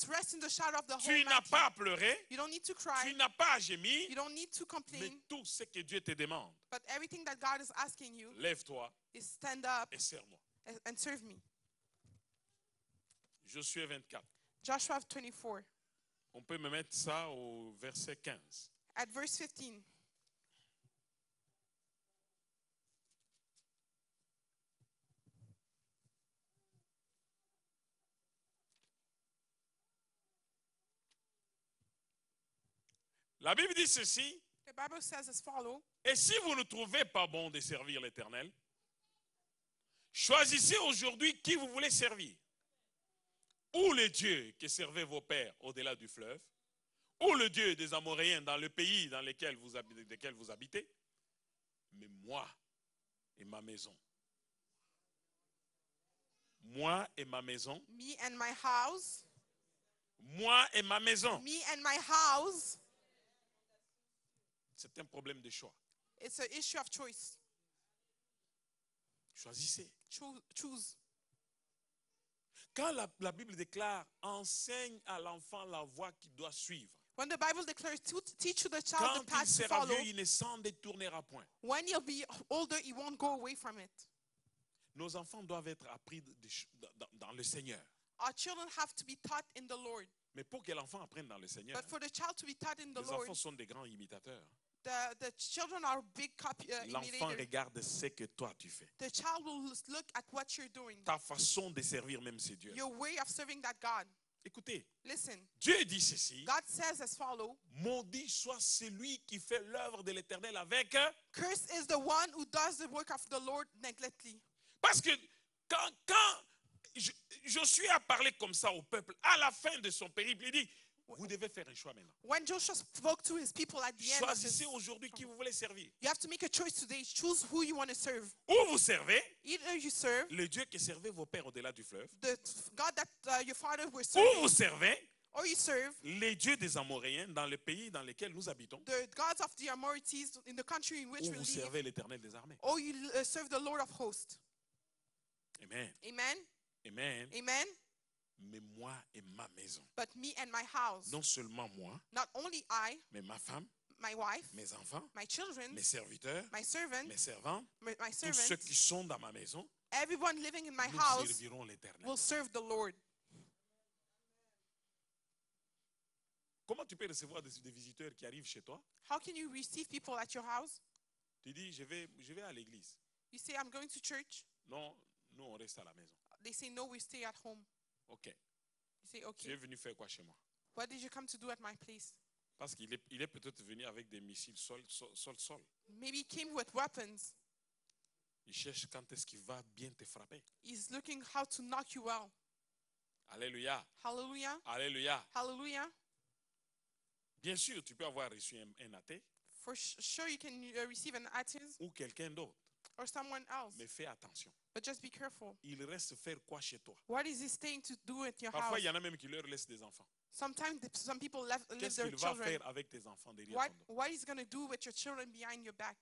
Rest in the shadow of the Tu whole n'as mountain. pas à pleurer, You don't need to tu cry. n'as pas à gémir, You don't need to mais complain. tout ce que Dieu te demande, But everything that God is asking you lève-toi is stand up et sers-moi. and serve me. Josué 24. Joshua 24. On peut me mettre ça au verset 15. At verse 15. La Bible dit ceci, The Bible says as follow. et si vous ne trouvez pas bon de servir l'Éternel, choisissez aujourd'hui qui vous voulez servir. Ou le Dieu que servaient vos pères au-delà du fleuve, ou le Dieu des Amoréens dans le pays dans lequel vous habitez, mais moi et ma maison. Moi et ma maison. Me and my house. Moi et ma maison. Me and my house. C'est un problème de choix. It's an issue of choice. Choisissez. Choose. Quand la Bible déclare, enseigne à l'enfant la voie qu'il doit suivre. When the Bible declares to teach the child Quand the il path to sera follow, vieux, il ne s'en détournera point. when he'll be older, he won't go away from it. Nos enfants doivent être appris dans le Seigneur. Our children have to be taught in the Lord. Mais pour que l'enfant apprenne dans le Seigneur, But for the child to be taught in the les Lord, enfants sont des grands imitateurs. the children are big L'enfant imitators. regarde ce que toi tu fais. The child will look at what you're doing. Ta façon de servir même ces dieux. Your way of serving that God. Écoutez, Listen, Dieu dit ceci. God says as follow. Maudit soit celui qui fait l'œuvre de l'Éternel avec. Cursed is the one who does the work of the Lord neglectfully. Parce que quand Josué a parlé comme ça au peuple, à la fin de son périple, il dit, vous devez faire un choix maintenant. When Joshua spoke to his people at the end of Choisissez his, aujourd'hui qui vous voulez servir. you have to make a choice today. Choose who you want to serve. Ou vous servez Either you serve le Dieu qui servait vos pères au-delà du fleuve, the God that your father were ou serving, vous servez or you serve les dieux des Amoréens dans le pays dans lequel nous habitons, the gods of the Amorites in the country in which ou we vous live, servez l'Éternel des armées. or you serve the Lord of hosts. Amen. Amen. Amen. Amen. Mais moi et ma maison, But me and my house, non seulement moi, not only I, mais ma femme, my wife, mes enfants, my children, mes serviteurs, my servant, mes servants, my tous ceux qui servants, sont dans ma maison, everyone living in my nous house servirons l'Éternel. will serve the Lord. Comment tu peux recevoir des visiteurs qui arrivent chez toi? How can you receive people at your house? Tu dis, je vais à l'église. You say, I'm going to church. Non, nous on reste à la maison. They say, no, we stay at home. Ok. You say, Tu okay, es venu faire quoi chez moi? what did you come to do at my place? Parce qu'il est peut-être venu avec des missiles sol. Maybe he came with weapons. Il cherche quand est-ce qu'il va bien te frapper. He's looking how to knock you out. Alléluia. Hallelujah. Alléluia. Hallelujah. Bien sûr, tu peux avoir reçu un athée For sure, you can receive an atheist ou quelqu'un d'autre. or someone else. Mais fais attention. But just be careful. Il reste faire quoi chez toi? What is he staying to do at your Parfois, house? il y en a même qui leur laissent des enfants. Sometimes some people leave Qu'est-ce their qu'il va children. faire avec tes enfants derrière ton dos? What he's going to do with your children behind your back?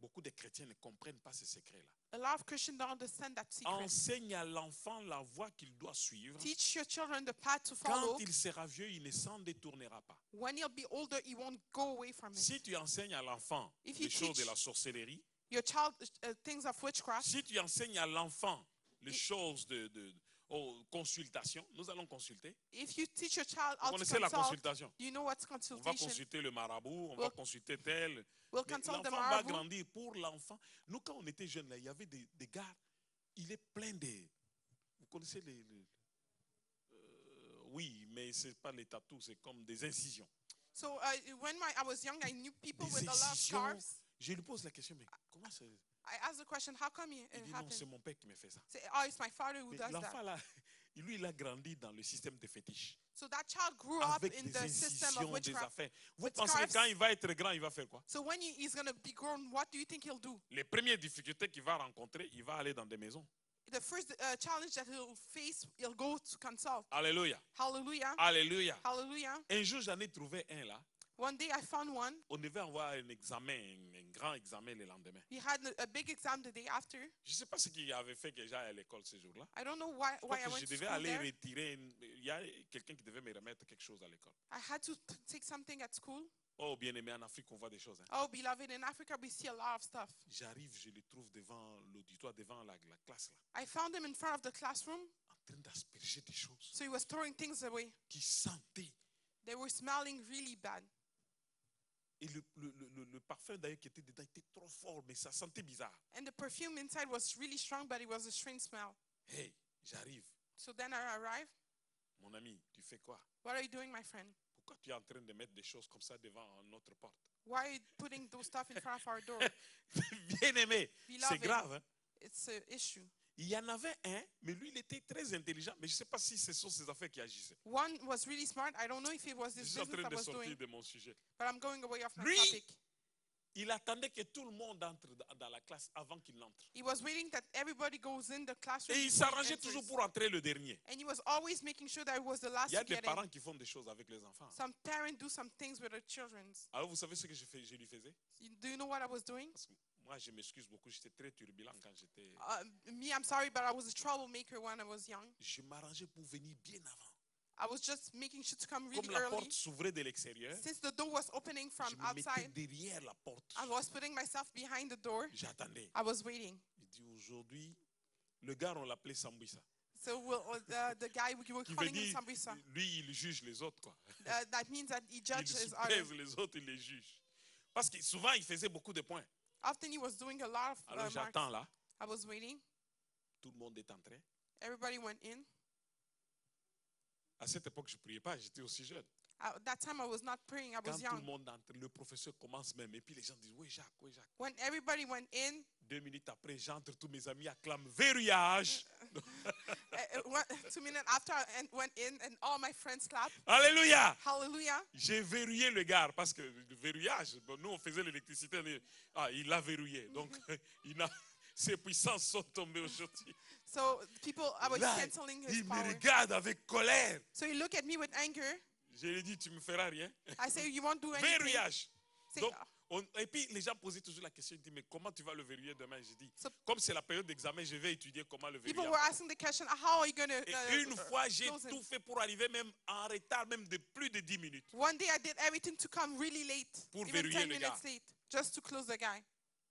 Beaucoup de chrétiens ne comprennent pas ces secrets-là. A lot of Christians don't understand that secret. Enseigne à l'enfant la voie qu'il doit suivre. Teach your children the path to follow. Quand il sera vieux, il ne s'en détournera pas. When he'll be older, he won't go away from it. Si tu enseignes à l'enfant If les you choses de teach la sorcellerie, your child things of witchcraft, si tu enseignes à l'enfant les choses de consultation, nous allons consulter. if you teach your child Vous how to connaissez la consult, consultation? you know what's On va consultation. consulter le marabout, on va We'll- consulter tel. We'll Mais consult the l'enfant va marabout. grandir pour l'enfant. Nous, quand on était jeunes, là, il y avait des gars, il est plein de... Vous connaissez oui, mais ce n'est pas les tatous, c'est comme des incisions. So when I was young, I knew people Des with a lot of incisions. scars. Je lui pose la question, mais comment ça... I asked the question, how come it Il dit non, happened? c'est mon père qui me fait ça. Say, oh, it's my father who Mais does l'enfant that. là, lui, il a grandi dans le système de fétiche. So that child grew up Avec in des the system of incisions, des witchcraft. affaires. Vous with pensez que scarves. quand il va être grand, il va faire quoi? So when he's going to be grown, what do you think he'll do? Les premières difficultés qu'il va rencontrer, il va aller dans des maisons. The first challenge that he'll face, he'll go to consult. Alléluia. Hallelujah. Alléluia. Hallelujah. Un jour, j'en ai trouvé un là. One day I found one. On devait avoir un examen, un grand examen le lendemain. We had a big exam the day after. Je ne sais pas ce qui avait fait que j'aille à l'école ce jour-là. I don't know Je crois why I que went je to devais school aller there. retirer. Il y a quelqu'un qui devait me remettre quelque chose à l'école. I had to take something at school. Oh, bien aimé, en Afrique, on voit des choses. Hein. Oh, beloved, in Africa we see a lot of stuff. J'arrive, je les trouve devant l'auditoire, devant la classe, là, I found him in front of the classroom. en train d'asperger des choses So he was throwing things away. qui sentaient. They were smelling really bad. Et le parfum d'ailleurs qui était dedans était trop fort, mais ça sentait bizarre. And the perfume inside was really strong, but it was a strange smell. Hey, j'arrive. So then I arrived. Mon ami, tu fais quoi? What are you doing, my friend? Pourquoi tu es en train de mettre des choses comme ça devant notre porte? Why are you putting those stuff in front of our door? Bien aimé, c'est Beloved, grave. Hein? it's an issue. Il y en avait un, mais lui, il était très intelligent. Mais je ne sais pas si ce sont ces affaires qui agissaient. One was really smart. I don't know if it was Je this suis en business train I de was sortir doing, de mon sujet. but I'm going away off my Lui, topic. il attendait que tout le monde entre dans la classe avant qu'il n'entre. He was waiting that everybody goes in the classroom. Et il before he s'arrangeait enters. toujours pour entrer le dernier. And he was always making sure that he was the last Il y a to des get in. parents qui font des choses avec les enfants. Some parents do some things with their children. Alors, vous savez ce que je lui faisais? Do you know what I was doing? Parce que moi, je m'excuse beaucoup, j'étais très turbulent quand j'étais... Me, I'm sorry, but I was a troublemaker when I was young. Je m'arrangeais pour venir bien avant. I was just making sure to come really Comme la early. porte s'ouvrait de l'extérieur, Since the door was opening from je me mettais outside, derrière la porte. I was putting myself behind the door. J'attendais. I was waiting. Il dit aujourd'hui, le gars, on l'appelait Sambouissa. So the guy, we were Qui veut calling him dire, Sambisa. lui, il juge les autres, quoi. That means that he Il judges others. pèse les autres, il les juge. Parce que souvent, il faisait beaucoup de points. Often he was doing a lot of Alors, marks. j'attends là. I was waiting. Tout le monde est entré. Everybody went in. À cette époque, je ne priais pas, j'étais aussi jeune. At that time, I was not praying. I Quand was tout le young. monde entre, le professeur commence même. Et puis les gens disent, oui, Jacques, oui, Jacques. When everybody went in, 2 minutes après, j'entre, tous mes amis acclament, verrouillage. 2 minutes after I went in, and all my friends clapped. Alléluia. Hallelujah. J'ai verrouillé le gars parce que le verrouillage, bon, nous on faisait l'électricité, il l'a verrouillé. Donc, ses puissances sont tombées aujourd'hui. So people, I was Là, canceling his il me power. regarde avec colère. So he looked at me with anger. Je lui ai dit, tu ne me feras rien. I say, you won't do anything. Verrouillage. Say, Donc, et puis les gens posaient toujours la question, ils disent, mais comment tu vas le verrouiller demain? J'ai dit, So- comme c'est la période d'examen, je vais étudier comment le people verrouiller. were asking the question, how are you going Et to une fois, j'ai close him? tout fait pour arriver même en retard, même de plus de 10 minutes. One day I did everything to come really late, Pour even verrouiller 10 le minutes gars. late, just to close the guy.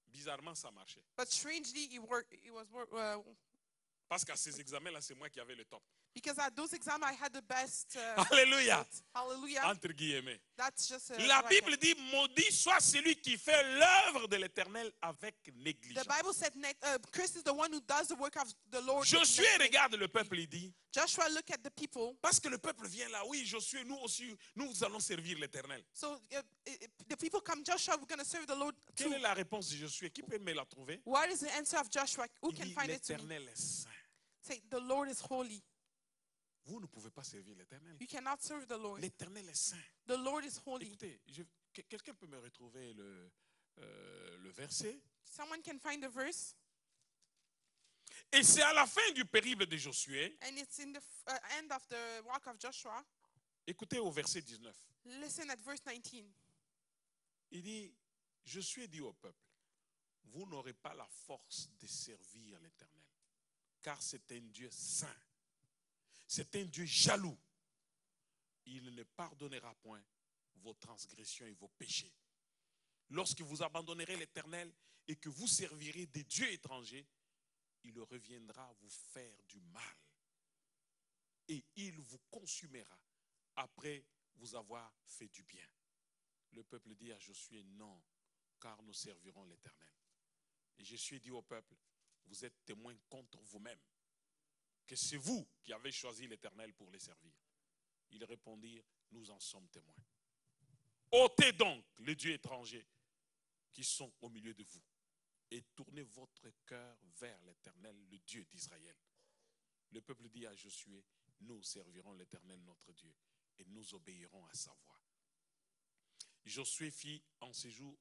Bizarrement, ça marchait. But strangely, it worked. It was Parce qu'à ces examens-là, c'est moi qui avais le top. because at those exams I had the best. Alléluia. results. Hallelujah. Entre guillemets. That's just La what I Bible get. dit, maudit soit celui qui fait l'œuvre de l'Éternel avec négligence. The Bible said, Chris is the one who does the work of the Lord. with Josué negligence. regarde le peuple, il dit, Joshua looked at the people. parce que le peuple vient là, oui, Josué, nous aussi, nous allons servir l'Éternel. So the people come, Joshua, we're going to serve the Lord Quelle too. est la réponse de Josué? Qui peut me la trouver? What is the answer of Joshua? Who Il can dit, find it to me? l'Éternel est saint. Say, the Lord is holy. Vous ne pouvez pas servir l'Éternel. You cannot serve the Lord. L'Éternel est saint. The Lord is holy. Écoutez, quelqu'un peut me retrouver le verset? Someone can find the verse, Et c'est à la fin du périple de Josué. and it's in the end of the walk of Joshua. Écoutez au verset 19. Listen at verse 19. Il dit, Josué dit au peuple, vous n'aurez pas la force de servir l'Éternel, car c'est un Dieu saint. C'est un Dieu jaloux. Il ne pardonnera point vos transgressions et vos péchés. Lorsque vous abandonnerez l'Éternel et que vous servirez des dieux étrangers, il reviendra vous faire du mal. Et il vous consumera après vous avoir fait du bien. Le peuple dit à Josué, non, car nous servirons l'Éternel. Et Josué dit au peuple, vous êtes témoins contre vous-même, que c'est vous qui avez choisi l'Éternel pour les servir. Ils répondirent, nous en sommes témoins. Ôtez donc les dieux étrangers qui sont au milieu de vous et tournez votre cœur vers l'Éternel, le Dieu d'Israël. Le peuple dit à Josué, nous servirons l'Éternel notre Dieu et nous obéirons à sa voix. Josué fit en ce jour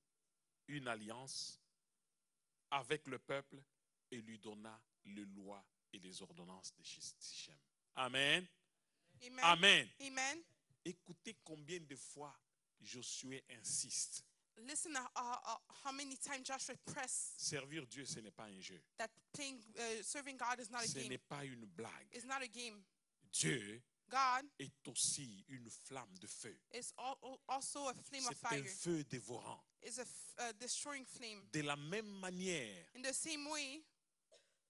une alliance avec le peuple et lui donna les lois et les ordonnances de Sichem. Amen. Amen. Amen. Amen. Écoutez combien de fois Josué insiste. Listen how many times Joshua pressed Servir Dieu, ce n'est pas un jeu. that serving God is not a Ce game. n'est pas une blague. It's not a game. Dieu God est aussi une flamme de feu. is also a flame of C'est un fire. feu dévorant. It's a destroying flame. De la même manière In the same way,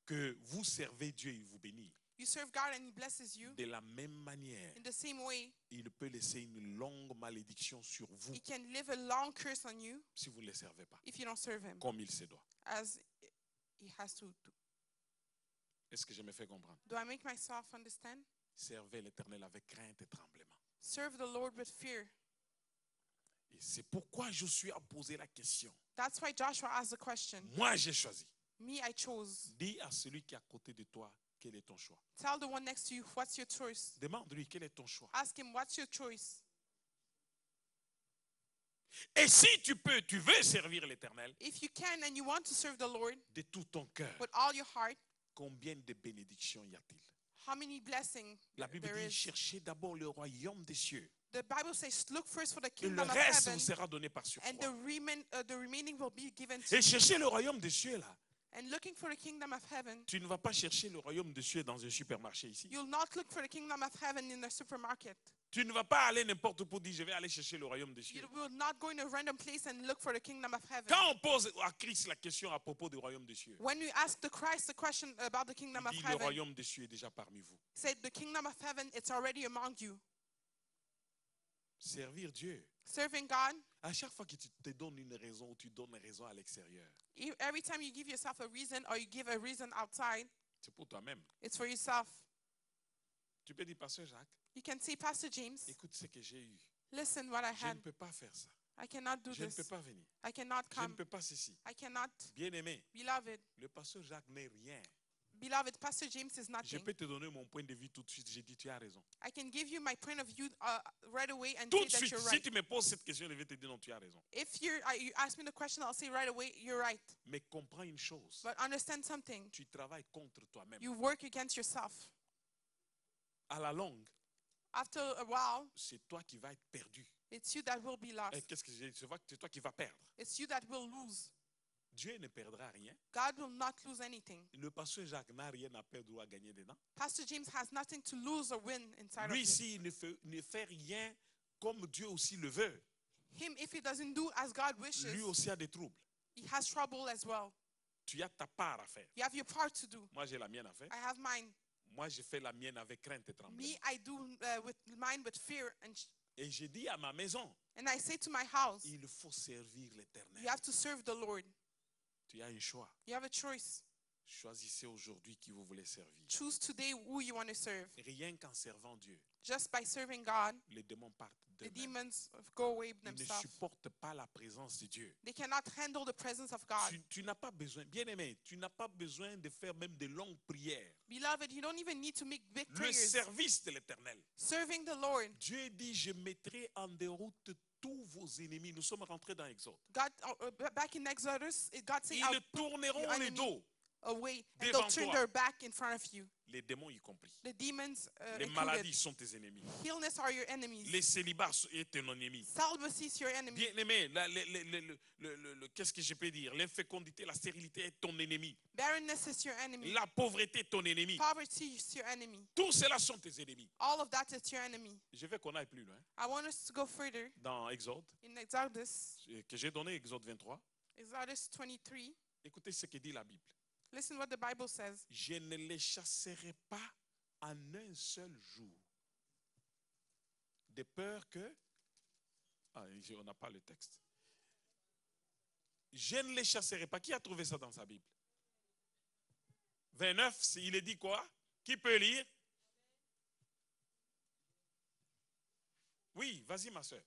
que vous servez Dieu, il vous bénit. you serve God and He blesses you. De la même manière, In the same way, il peut laisser une longue malédiction sur vous He can live a long curse on you si vous ne le servez pas, if you don't serve Him comme il se doit. as He has to do. Est-ce que je me fais comprendre? Do I make myself understand? Servez l'Éternel avec crainte et tremblement. Serve the Lord with fear. Et c'est pourquoi Josué a posé la question. That's why Joshua asked the question. Moi, j'ai choisi. Me, I chose. Dis à celui qui est à côté de toi, quel est ton choix? Tell the one next to you, what's your choice? Demande-lui, quel est ton choix? Ask him, what's your choice? Et si tu veux servir l'Éternel If you can and you want to serve the Lord de tout ton cœur, with all your heart, combien de bénédictions y a-t-il? how many blessings La Bible there dit, is? cherchez d'abord le royaume des cieux. The Bible says, look first for the Et le kingdom of reste heaven, vous sera donné par and surcroît. the remaining will be given to Et you. chercher le royaume des cieux là. And looking for the kingdom of heaven, Tu ne vas pas chercher le royaume des cieux dans un supermarché ici. you'll not look for the kingdom of heaven in the supermarket. Tu ne vas pas aller n'importe où pour dire je vais aller chercher le royaume des cieux. You will not go in a random place and look for the kingdom of heaven. Quand on pose à Christ la question à propos du royaume des cieux, When we ask the Christ the question about the kingdom il of dit le heaven, royaume des cieux est déjà parmi vous. said the kingdom of heaven, it's already among you. Servir Dieu. Serving God, À chaque fois que tu te donnes une raison ou tu donnes une raison à l'extérieur, every time you give yourself a reason or you give a reason outside, c'est pour toi-même. it's for yourself. Tu peux dire, Pasteur Jacques, You can say, Pastor James, écoute ce que j'ai eu. listen what I Je ne had. peux pas faire ça. I cannot do Je ne peux this. pas venir. I cannot Je ne come. peux pas ceci. I cannot. Bien-aimé, Beloved, le pasteur Jacques n'est rien. beloved, Pastor James is Je nothing. peux te donner mon point de vue tout de suite. J'ai dit, tu as raison. I can give you my point of view right away and Tout say de that suite, you're si right. tu me poses cette question, je vais te dire, non, tu as raison. If you ask me the question, I'll say right away, you're right. Mais comprends une chose. But understand something. Tu travailles contre toi-même. You work against yourself. À la longue, After a while, c'est toi qui vas être perdu. it's you that will be Et lost. qu'est-ce que j'ai dit? C'est toi qui vas perdre. It's you that will lose. Dieu ne perdra rien. God will not lose anything. Le pasteur Jacques n'a rien à perdre ou à gagner dedans. Pastor James has nothing to lose or win inside Lui, of him. s'il ne fait rien comme Dieu aussi le veut, Him, if he doesn't do as God wishes, lui aussi a des troubles. he has trouble as well. Tu as ta part à faire. You have your part to do. Moi, j'ai la mienne à faire. I have mine. Moi, je fais la mienne avec crainte et tremblement. Me, I do with mine with fear. Et je dis à ma maison, And I say to my house, il faut servir l'Éternel. you have to serve the Lord. Tu as un choix. You have a choice. Choisissez aujourd'hui qui vous voulez servir. Choose today who you want to serve. Rien qu'en servant Dieu, Just by serving God, les démons partent the d'eux-mêmes. demons go away Ils ne themselves. supportent pas la présence de Dieu. They cannot handle the presence of God. Tu n'as pas besoin, bien aimé, tu n'as pas besoin de faire même de longues prières. Beloved, you don't even need to make big Le prayers. service de l'Éternel. Serving the Lord. Dieu dit, je mettrai en déroute tous vos ennemis. Nous sommes rentrés dans Exode. God, back in Exodus, God said, Ils I'll le tourneront your le enemy dos, away, and devant they'll turn toi. their back in front of you. les démons y compris. The demons Les included. maladies sont tes ennemis. Illness are your enemies. Les célibats sont ton ennemi. Celibacy is your enemy. Bien aimé, qu'est-ce que je peux dire? L'infécondité, la stérilité est ton ennemi. Barrenness is your enemy. La pauvreté est ton ennemi. Poverty is your enemy. Tous ceux-là sont tes ennemis. All of that is your enemy. Je veux qu'on aille plus loin. I want us to go further Dans Exode, in Exodus, que j'ai donné, Exode 23. Exodus 23. Écoutez ce que dit la Bible. Listen what the Bible says. Je ne les chasserai pas en un seul jour. De peur que... Ah, on n'a pas le texte. Je ne les chasserai pas. Qui a trouvé ça dans sa Bible? 29, il est dit quoi? Qui peut lire? Oui, vas-y ma soeur.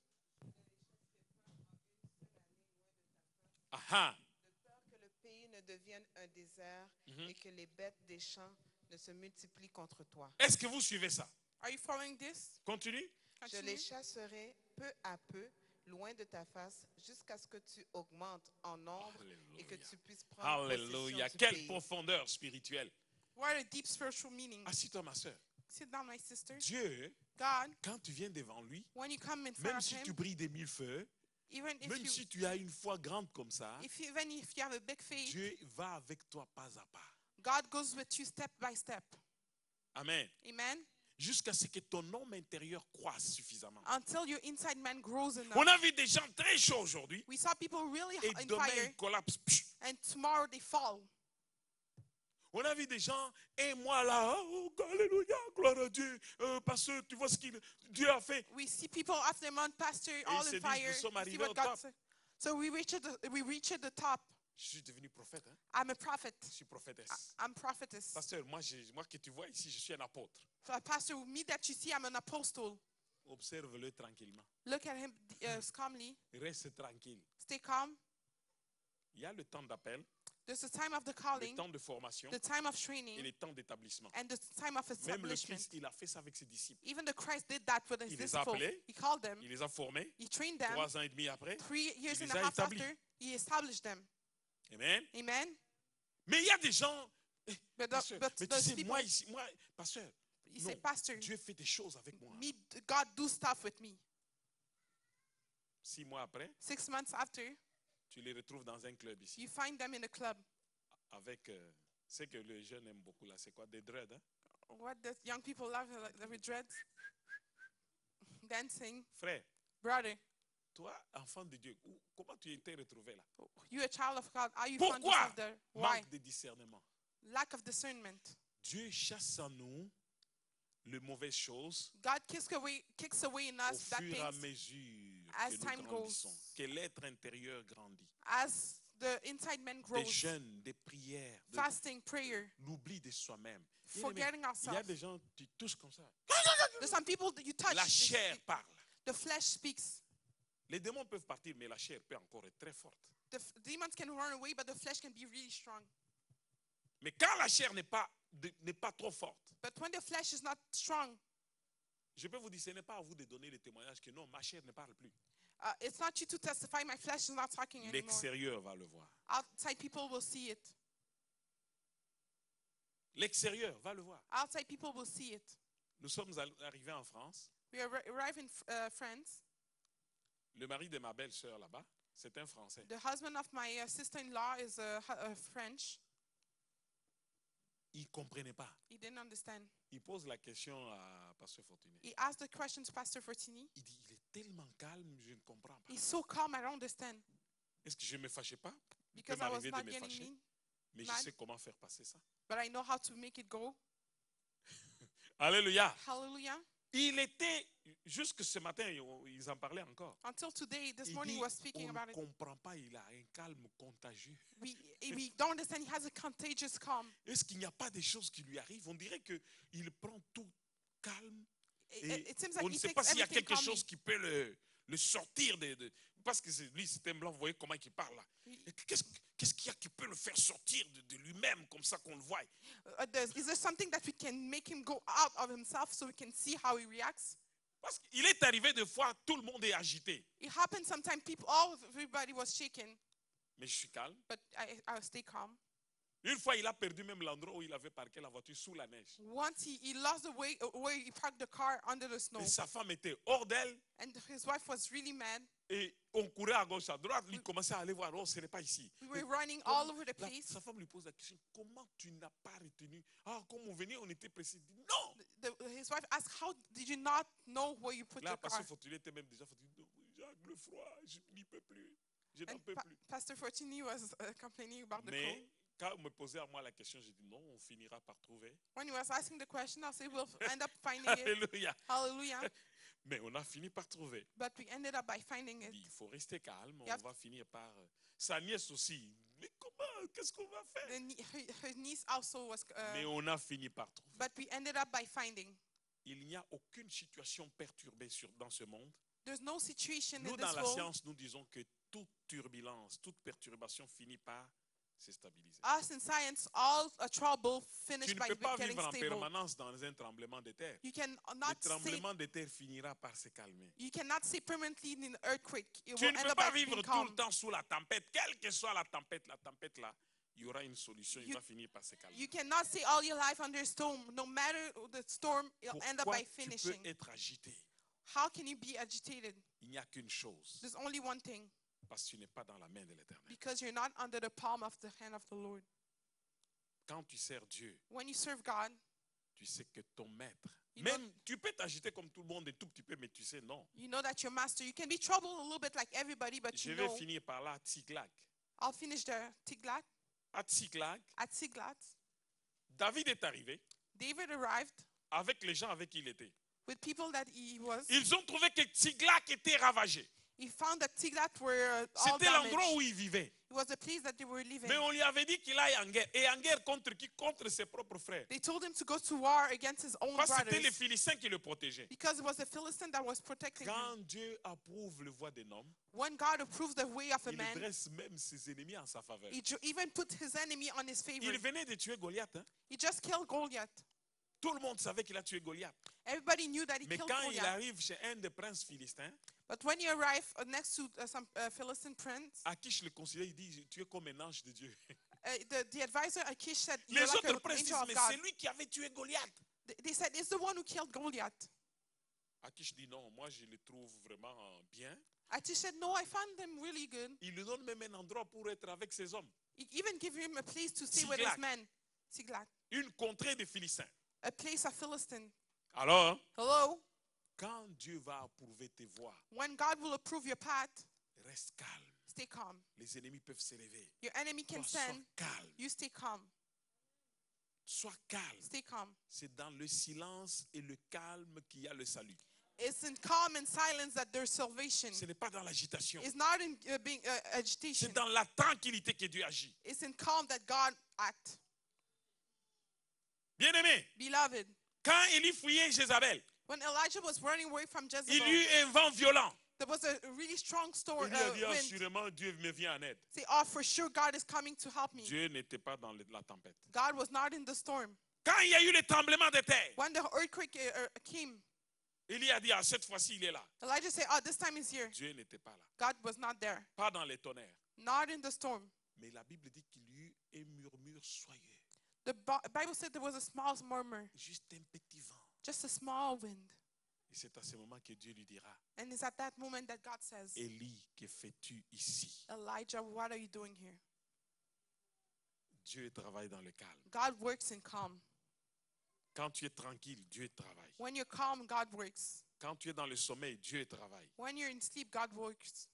Ah, De peur que le pays ne devienne un désert Mhm. et que les bêtes des champs ne se multiplient contre toi. est-ce que vous suivez ça? Are you following this? Continue. Je Continue. les chasserai peu à peu loin de ta face jusqu'à ce que tu augmentes en nombre et que Alléluia. tu puisses prendre Alléluia. possession du Quelle pays. profondeur spirituelle. What a deep spiritual meaning. Assis-toi ma soeur. Sit down, my sister. Dieu, God, quand tu viens devant lui, when you come in front même of si tu him, brilles des mille feux, even if même you, si tu as une foi grande comme ça, even if you have a big faith, Dieu va avec toi pas à pas. God goes with you step by step. Amen. Amen. Jusqu'à ce que ton homme intérieur croisse suffisamment. Until your inside man grows enough. On a vu des gens très chauds aujourd'hui We saw people really et in demain fire, ils collapsent. and tomorrow they fall. On a vu des gens, et moi là, oh, alléluia, gloire à Dieu, parce que tu vois ce que Dieu a fait. We see people after the month, Pastor, ils all se in disent, fire. nous sommes We see arrivés what au God top. said. So we reach at the top. Je suis devenu prophète. Hein? I'm a prophet. Je suis prophétesse. I'm prophetess. Pasteur, moi que tu vois ici, je suis un apôtre. So, Pastor, me that you see, I'm an apostle. Observe-le tranquillement. Look at him calmly. Reste tranquille. Stay calm. Il y a le temps d'appel, There's the time of the le calling, temps de formation the time of et training, le temps d'établissement. and the time of Même le establishment. Christ, il a fait ça avec ses disciples. Even the Christ did that with his Il les a disciples. appelés. He called them. Il les a formés. He trained them. 3 ans et demi après. 3 years Il and les a a half établis. after, he established them. Amen. Amen. Mais il y a des gens. But, Pasteur, but mais tu those sais, people, moi ici, pasteur, you non, say, Pastor, Dieu fait des choses avec moi. me, God do stuff with me. 6 mois après, 6 months after, tu les retrouves dans un club ici. you find them in a club. Avec, c'est que les jeunes aiment beaucoup là, c'est quoi? Des dreads, hein? What does young people love with dreads? Dancing. Frère, Brother, toi, enfant de Dieu, comment tu étais retrouvé là? you a child of God. Are you found Pourquoi? yourself there? Why? Manque de discernement. Lack of discernment. Dieu chasse en nous les mauvaises choses God kicks away in au us bad fur et à things mesure as que time nous goes. grandissons, que l'être intérieur grandit. as the inside man Des grows. jeûnes, des prières, de Fasting, prayer, l'oubli de soi-même. forgetting Il y a ourselves. des gens qui touchent comme ça. There's some people that you touch. La chair parle. The flesh speaks. Les démons peuvent partir, mais la chair peut encore être très forte. Demons can run away, but the flesh can be really strong. Mais quand la chair n'est pas trop forte, But when the flesh is not strong, je peux vous dire, ce n'est pas à vous de donner le témoignage que non, ma chair ne parle plus. it's not you to testify, my flesh is not talking anymore. L'extérieur va le voir. Outside people will see it. L'extérieur va le voir. Outside people will see it. Nous sommes arrivés en France. We arrive in France. Le mari de ma belle-sœur là-bas, c'est un Français. The husband of my sister-in-law is French. Il ne comprenait pas. He didn't understand. Il pose la question à Pasteur Fortuné. He asked the question to Pastor Fortini. Il dit, il est tellement calme, je ne comprends pas. He's so calm, I don't understand. Est-ce que je ne me fâchais pas? Il peut Because I was m'arriver de not me getting fâcher, mean, mais je mad. sais comment faire passer ça. but I know how to make it go. Alléluia. Hallelujah. Il était, jusque ce matin, ils en parlaient encore. Until today, this Il morning dit, he was speaking on about ne it. comprend pas, il a un calme contagieux. We don't understand. He has a contagious calm. Est-ce qu'il n'y a pas des choses qui lui arrivent? On dirait qu'il prend tout calme. Et It seems on like ne he sait takes pas s'il y a everything quelque calmly. chose qui peut le sortir parce que lui, c'est un blanc, vous voyez comment il parle là. Qu'est-ce qu'il y a qui peut le faire sortir de lui-même comme ça qu'on le voit? Is there something that we can make him go out of himself so we can see how he reacts? Parce qu'il est arrivé des fois, tout le monde est agité. It happened sometimes. Everybody was shaken, Mais je suis calme. but I stay calm. Une fois, il a perdu même l'endroit où il avait parqué la voiture sous la neige. Once he lost the way where he parked the car under the snow, Et sa femme était hors d'elle. and his wife was really mad. Et on courait à gauche, à droite. Lui commençait à aller voir. Oh, ce n'est pas ici. We were running all over the place. Sa femme lui pose la question. Comment tu n'as pas retenu? Ah, comme on venait, on était pressé. Il dit non. His wife asked, "How did you not know where you put Là, your parce car?" que Fortuné était même déjà fatigué. Jacques, le froid, je n'y peux plus. Je n'en And peux plus. Pastor Fortini was complaining about the Mais cold. quand on me posait à moi la question, j'ai dit non, on finira par trouver. When he was asking the question, I said, "We'll end up finding it." Alléluia. Hallelujah. Mais on a fini par trouver. But we ended up by finding it. Il faut rester calme, Yep. on va finir par... Sa nièce aussi. Mais comment? Qu'est-ce qu'on va faire? Her niece also was, Mais on a fini par trouver. but we ended up by finding. Il n'y a aucune situation perturbée dans ce monde. There's no situation Nous, in dans this la world. science, nous disons que toute turbulence, toute perturbation finit par se stabiliser. Us in science, all trouble Tu finished ne by peux pas getting vivre en stable. permanence dans un tremblement de terre. You can Le not say, tremblement de terre finira par se calmer. you cannot say permanently in an earthquake. It Tu will ne end peux up pas by being vivre tout calm. le temps sous la tempête, quelle que soit la tempête là, il il y aura une solution, il You- va finir par se calmer. You cannot stay all your life under a storm. No matter the storm, you'll end up Pourquoi by tu peux finishing. être agité? How can you be agitated? Il n'y a qu'une chose, There's only one thing. parce que tu n'es pas dans la main de l'Éternel. Because you're not under the palm of the hand of the Lord. Quand tu sers Dieu, When you serve God, tu sais que ton maître, You know- même tu peux t'agiter comme tout le monde un tout petit peu, mais tu sais non. you know that your master, you can be troubled a little bit like everybody, but Je you vais know. finir par là, Tziklag. I'll finish there. Tiglat, À Tziklag, at Tiglat, David est arrivé David arrived avec les gens avec qui il était. with people that he was. Ils ont trouvé que Tziklag était ravagé. He found that Tiglat were all C'était l'endroit damaged. où il vivait. It was the place that they were living. Mais on lui avait dit qu'il aille en guerre. Et en guerre contre qui? Contre ses propres frères. They told him to go to war against his own Parce que c'était les brothers Philistins qui le protégeaient. because it was the Philistine that was protecting him. Quand Dieu approuve le voie d'un homme, When God approves the way of a il man, dresse même ses ennemis en sa faveur. he even put his enemy on his favor. Il venait de tuer Goliath. Hein. He just killed Goliath. Tout le monde savait qu'il a tué Goliath. Everybody knew that he Mais killed quand il Goliath. arrive chez un des princes philistins, But when he arrived next to some Philistine prince, Akish le considère, il dit, tu es comme un ange de Dieu. the advisor Achish said, Les "You're like autres an princes angel disent, of mais God." c'est lui qui avait tué Goliath. They said, "It's the one who killed Goliath." Akish dit, non, moi je le trouve vraiment bien. Achish said, "No, I found them really good." Il lui donne même un endroit pour être avec ses hommes. He even gave him a place to stay with his Tiglath. men. Tiglath, Une contrée des Philistins. a place of Philistine. Alors, Hello? quand Dieu va approuver tes voies, When God will approve your path, reste calme. stay calm. Les ennemis peuvent s'élever. Your enemy can Toi, sois stand. calme. You stay calm. Sois calme. Stay calm. C'est dans le silence et le calme qu'il y a le salut. It's in calm and silence that there's salvation. Ce n'est pas dans l'agitation. It's not in being agitation. C'est dans la tranquillité que Dieu agit. It's in calm that God acts. Bien-aimé, Beloved, quand Élie fuyait Jézabel, when Elijah was running away from il Jezebel, y eut un vent violent. there was a really strong storm, Il lui a dit, wind. assurément, Dieu me vient en aide. Say, "Oh, for sure God is coming to help me." Dieu n'était pas dans la tempête. God was not in the storm. Quand il y a eu le tremblement de terre, When the earthquake came, Élie a dit, ah, cette fois-ci, il est là. Elijah said, "Oh, this time he's here." Dieu n'était pas là. God was not there. Pas dans les tonnerres. Not in the storm. Mais la Bible dit qu'il y eut un murmure soyeux. The Bible said there was a small murmur, Juste un petit vent. just a small wind. Et c'est à ce moment que Dieu lui dira, And it's at that moment that God says, Élie, que fais-tu ici? "Elijah, what are you doing here?" Dieu travaille dans le calme. God works in calm. Quand tu es tranquille, Dieu travaille. When you're calm, God works. Quand tu es dans le sommeil, Dieu travaille. When you're in sleep, God works.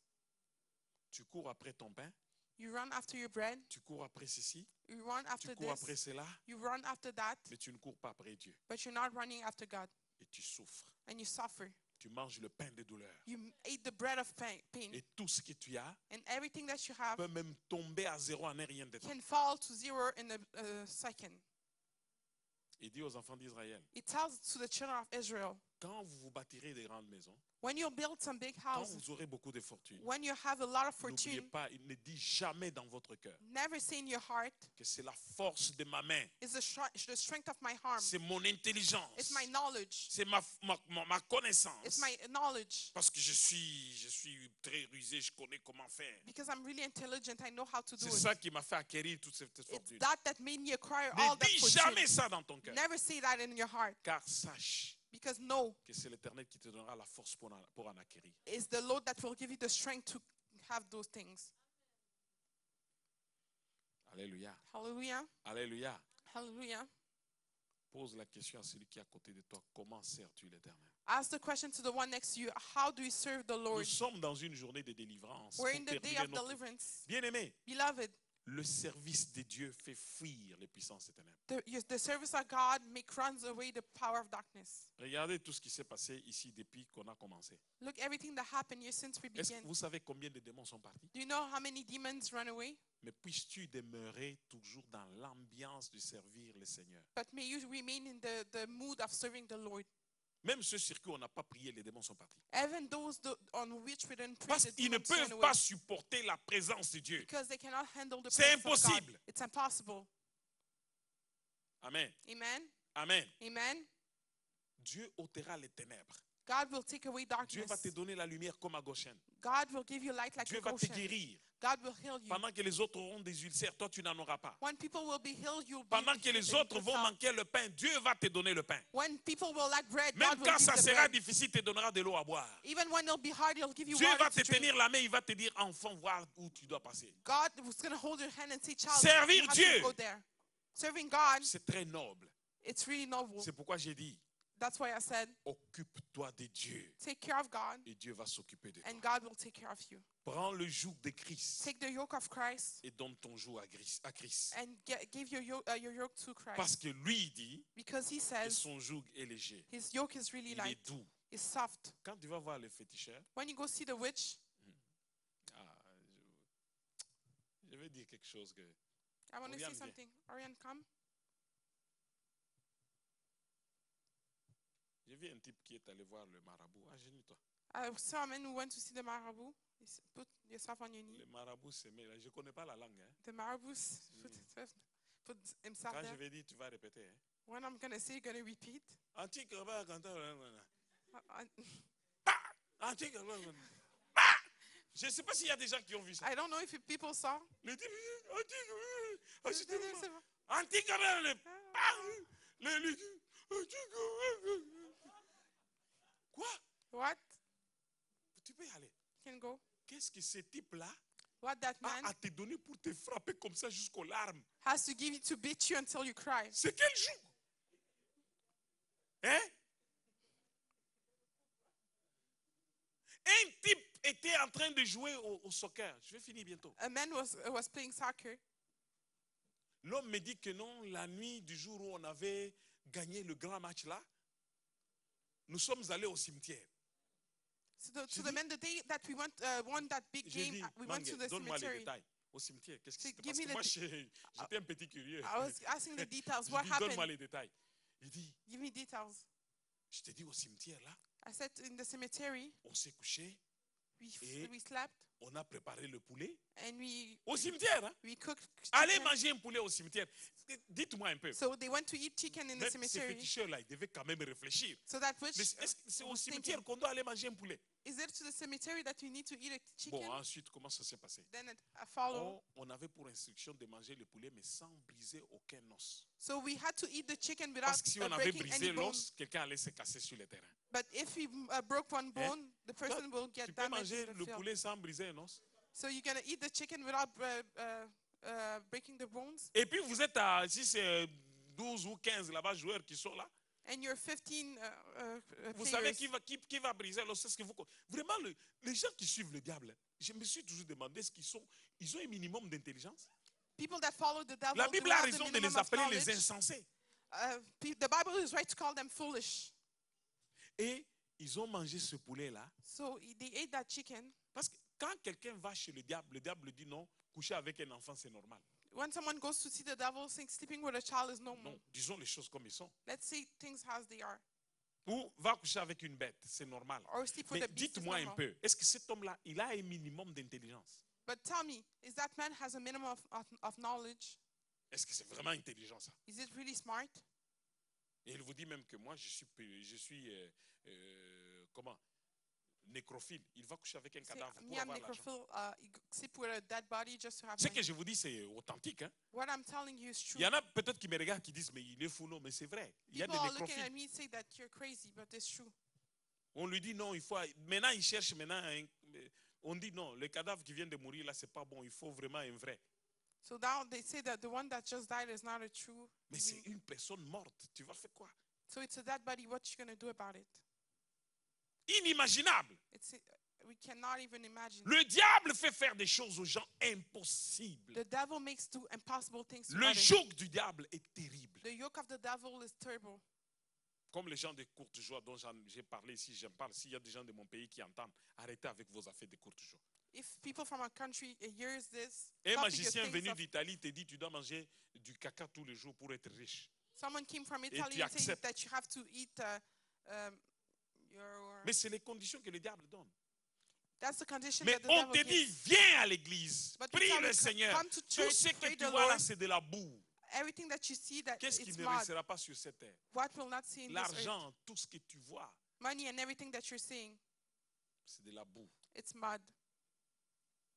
Tu cours après ton pain, You run after your bread. tu cours après ceci, You run tu after cours après this. cela, You run after that. mais tu ne cours pas après Dieu. But you're not running after God. Et tu souffres. And you suffer. Tu manges le pain de douleur. You ate the bread of pain. Et tout ce que tu as And everything that you have peut même tomber à zéro en un rien de temps. can fall to zero in a second. Il dit aux enfants d'Israël, It tells to the children of Israel, quand vous vous bâtirez des grandes maisons, when you build some big quand houses, vous aurez beaucoup de fortune, when you have a lot of n'oubliez fortune, pas, il ne dit jamais dans votre cœur never say in your heart, que c'est la force de ma main, "It's the strength of my arm. c'est mon intelligence, It's my knowledge. c'est ma connaissance. It's my knowledge. Parce que je suis très rusé, je connais comment faire. Because I'm really intelligent, I know how to do C'est it." ça qui m'a fait acquérir toute cette It's fortune. that made me acquire all Ne that dis fortune. jamais ça dans ton cœur. Never say that in your heart. Car sache Because know, que c'est l'Éternel qui te donnera la force pour en acquérir. it's the Lord that will give you the strength to have those things. Alléluia. Hallelujah. Alléluia. Hallelujah. Pose la question à celui qui est à côté de toi. Comment sers-tu l'Éternel? Ask the question to the one next to you. How do you serve the Nous Lord? sommes dans une journée de délivrance. We're pour in the day terminer of notre- deliverance. Bien-aimé, Beloved, le service de Dieu fait fuir les puissances des ténèbres. the service of God runs away the power of darkness. Regardez tout ce qui s'est passé ici depuis qu'on a commencé. Look, everything that happened here since we Est-ce que began. vous savez combien de démons sont partis? Do you know how many demons run away? Mais puisses-tu demeurer toujours dans l'ambiance de servir le Seigneur? But may you remain in the mood of serving the Lord. Même ceux sur qui on n'a pas prié, les démons sont partis. Even those on which we didn't pray, Parce the qu'ils ne demons ran peuvent away. pas supporter la présence de Dieu. Because they cannot handle the C'est presence of God. impossible. It's impossible. Amen. Amen. Amen. Amen. Dieu ôtera les ténèbres. God will take away Dieu va darkness. te donner la lumière comme à Goshen. God will give you light like Dieu a va te Goshen. guérir. God will heal you. Pendant que les autres auront des ulcères, toi tu n'en auras pas. When people will be healed, you'll be Pendant que les in autres good vont health. manquer le pain, Dieu va te donner le pain. When people will lack bread, Même God will quand give ça the sera bread. difficile, te donnera de l'eau à boire. Even when it'll be hard, he'll give you Dieu water va to te drink. tenir la main, il va te dire enfant, voir où tu dois passer. God was going to hold your hand and say, child, Servir you have Dieu. to go there. Serving God, C'est très noble. it's really noble. C'est pourquoi j'ai dit, That's why I said, occupe-toi de Dieu take care of God, et Dieu va s'occuper de toi. and God will take care of you. Prends le joug de Christ Take the yoke of Christ et donne ton joug à Christ. and give your yoke to Parce Christ. que lui il dit Because he que says son joug est léger. his yoke is really Il est light, doux. it's soft. Quand tu vas voir les féticheurs, When you go see the witch, je vais dire quelque chose que I want to say Oriane, viens. something. Ariane, come. j'ai vu un type qui est allé voir le marabout. Agenouille-toi. I saw a man who went to see the marabout. He said, put yourself on your knee. Le marabout se met là. Je ne connais pas la langue. Hein. The marabout put himself Quand je there. vais dire, tu vas répéter. Hein. When I'm going to say, you're going to repeat. Antique, antique, je ne sais pas s'il y a des gens qui ont vu ça. I don't know if people saw. Le type, antique, quoi? What? Tu peux y aller. Can go. Qu'est-ce que ce type-là What that a man à te donner pour te frapper comme ça jusqu'aux larmes? has to give you to beat you until you cry. C'est quel jour? Hein? Un type était en train de jouer au soccer. Je vais finir bientôt. A man was playing soccer. L'homme me dit que non, la nuit du jour où on avait gagné le grand match là, nous sommes allés au cimetière. So the man, the day that we won that big J'ai game, dit, we went Mangue, to the donne-moi les cemetery. détails. Au cimetière, qu'est-ce qui So s'est give passé? me Parce the que moi, j'étais un petit curieux. I was asking the details. Je What dis, donne-moi happened? les détails. Il dit, Give me details. je t'ai dit au cimetière là, I said in the cemetery, on s'est couché, Et- we slept on a préparé le poulet. and Au cimetière, hein? we cooked Allez chicken. manger un poulet au cimetière. Dites-moi un peu. So they went to eat chicken in the Même ces cemetery. féticheurs-là, ils devaient quand même réfléchir. So that witch Mais est-ce que c'est au was cimetière thinking, qu'on doit aller manger un poulet? is it to the cemetery that we need to eat a chicken? Bon, ensuite, comment ça s'est passé? Then I follow. On avait pour instruction de manger le poulet, mais sans briser aucun os. So we had to eat the chicken without Parce que si on avait breaking brisé any bone. l'os, quelqu'un allait se casser sur le terrain. But if we broke one bone, the person will get Tu peux damaged manger in the le field. poulet sans briser un os. So you're gonna eat the chicken without breaking the bones, Et puis vous êtes à, si c'est 12 ou 15 là-bas joueurs qui sont là, and you're 15 vous savez players. qui va briser l'os? C'est ce que vous... Vraiment, les gens qui suivent le diable, je me suis toujours demandé, est-ce ils ont un minimum d'intelligence? People that follow the devil, La do Bible not a have the raison de minimum les of appeler les knowledge. insensés. The Bible is right to call them foolish. Et ils ont mangé ce poulet-là. So they ate that chicken. Parce que quand quelqu'un va chez le diable dit non, coucher avec un enfant, c'est normal. When someone goes to see the devil, saying sleeping with a child is normal. Non, disons les choses comme elles sont. Let's say things as they are. Ou va coucher avec une bête, c'est normal. Or sleep with Mais a beast is dites-moi un normal. peu, est-ce que cet homme-là, il a un minimum d'intelligence? But tell me, is that man has a minimum of knowledge? Est-ce que c'est vraiment intelligent ça? Is it really smart? Et il vous dit même que moi, je suis comment? Nécrophile. Il va coucher avec un Say, cadavre me, pour I'm avoir l'argent. necrophile. You sleep with a dead body just to have Ce money. que je vous dis, c'est authentique. Hein? What I'm telling you is true. Il y en a peut-être qui me regardent qui disent, mais il est fou, non, mais c'est vrai. Il y a People des are looking at nécrophiles. me say that you're crazy, but it's true. On lui dit non, il faut. Maintenant, il cherche maintenant. On dit non, le cadavre qui vient de mourir là, c'est pas bon. Il faut vraiment un vrai. So now they say that the one that just died is not a true. Mais c'est une personne morte. Tu vas faire quoi? So it's a dead body. What you gonna do about it? Inimaginable. We cannot even imagine. Le diable fait faire des choses aux gens impossibles. The devil makes do impossible things to Le others. joug du diable est terrible. The yoke of the devil is terrible. Comme les gens de courte joie dont j'ai parlé ici, j'en parle. S'il y a des gens de mon pays qui entendent, arrêtez avec vos affaires de courte joie. If people from our country hears this, Un stop with your magicien things venu of- d'Italie te dit tu dois manger du caca tous les jours pour être riche. someone came from tu Italy and said acceptes. that you have to eat your. Mais c'est les conditions que le diable donne. That's the condition Mais that the on te devil dit, gives. viens à l'église, But we prie tell le you, Seigneur. come to Tout church, ce que pray tu the vois là, Lord. c'est de la boue. Everything that you see, that Qu'est-ce qui it's ne mud. restera pas sur cette terre? What will not see in this earth? L'argent, tout ce que tu vois. Money and everything that you're seeing, c'est de la boue. it's mud.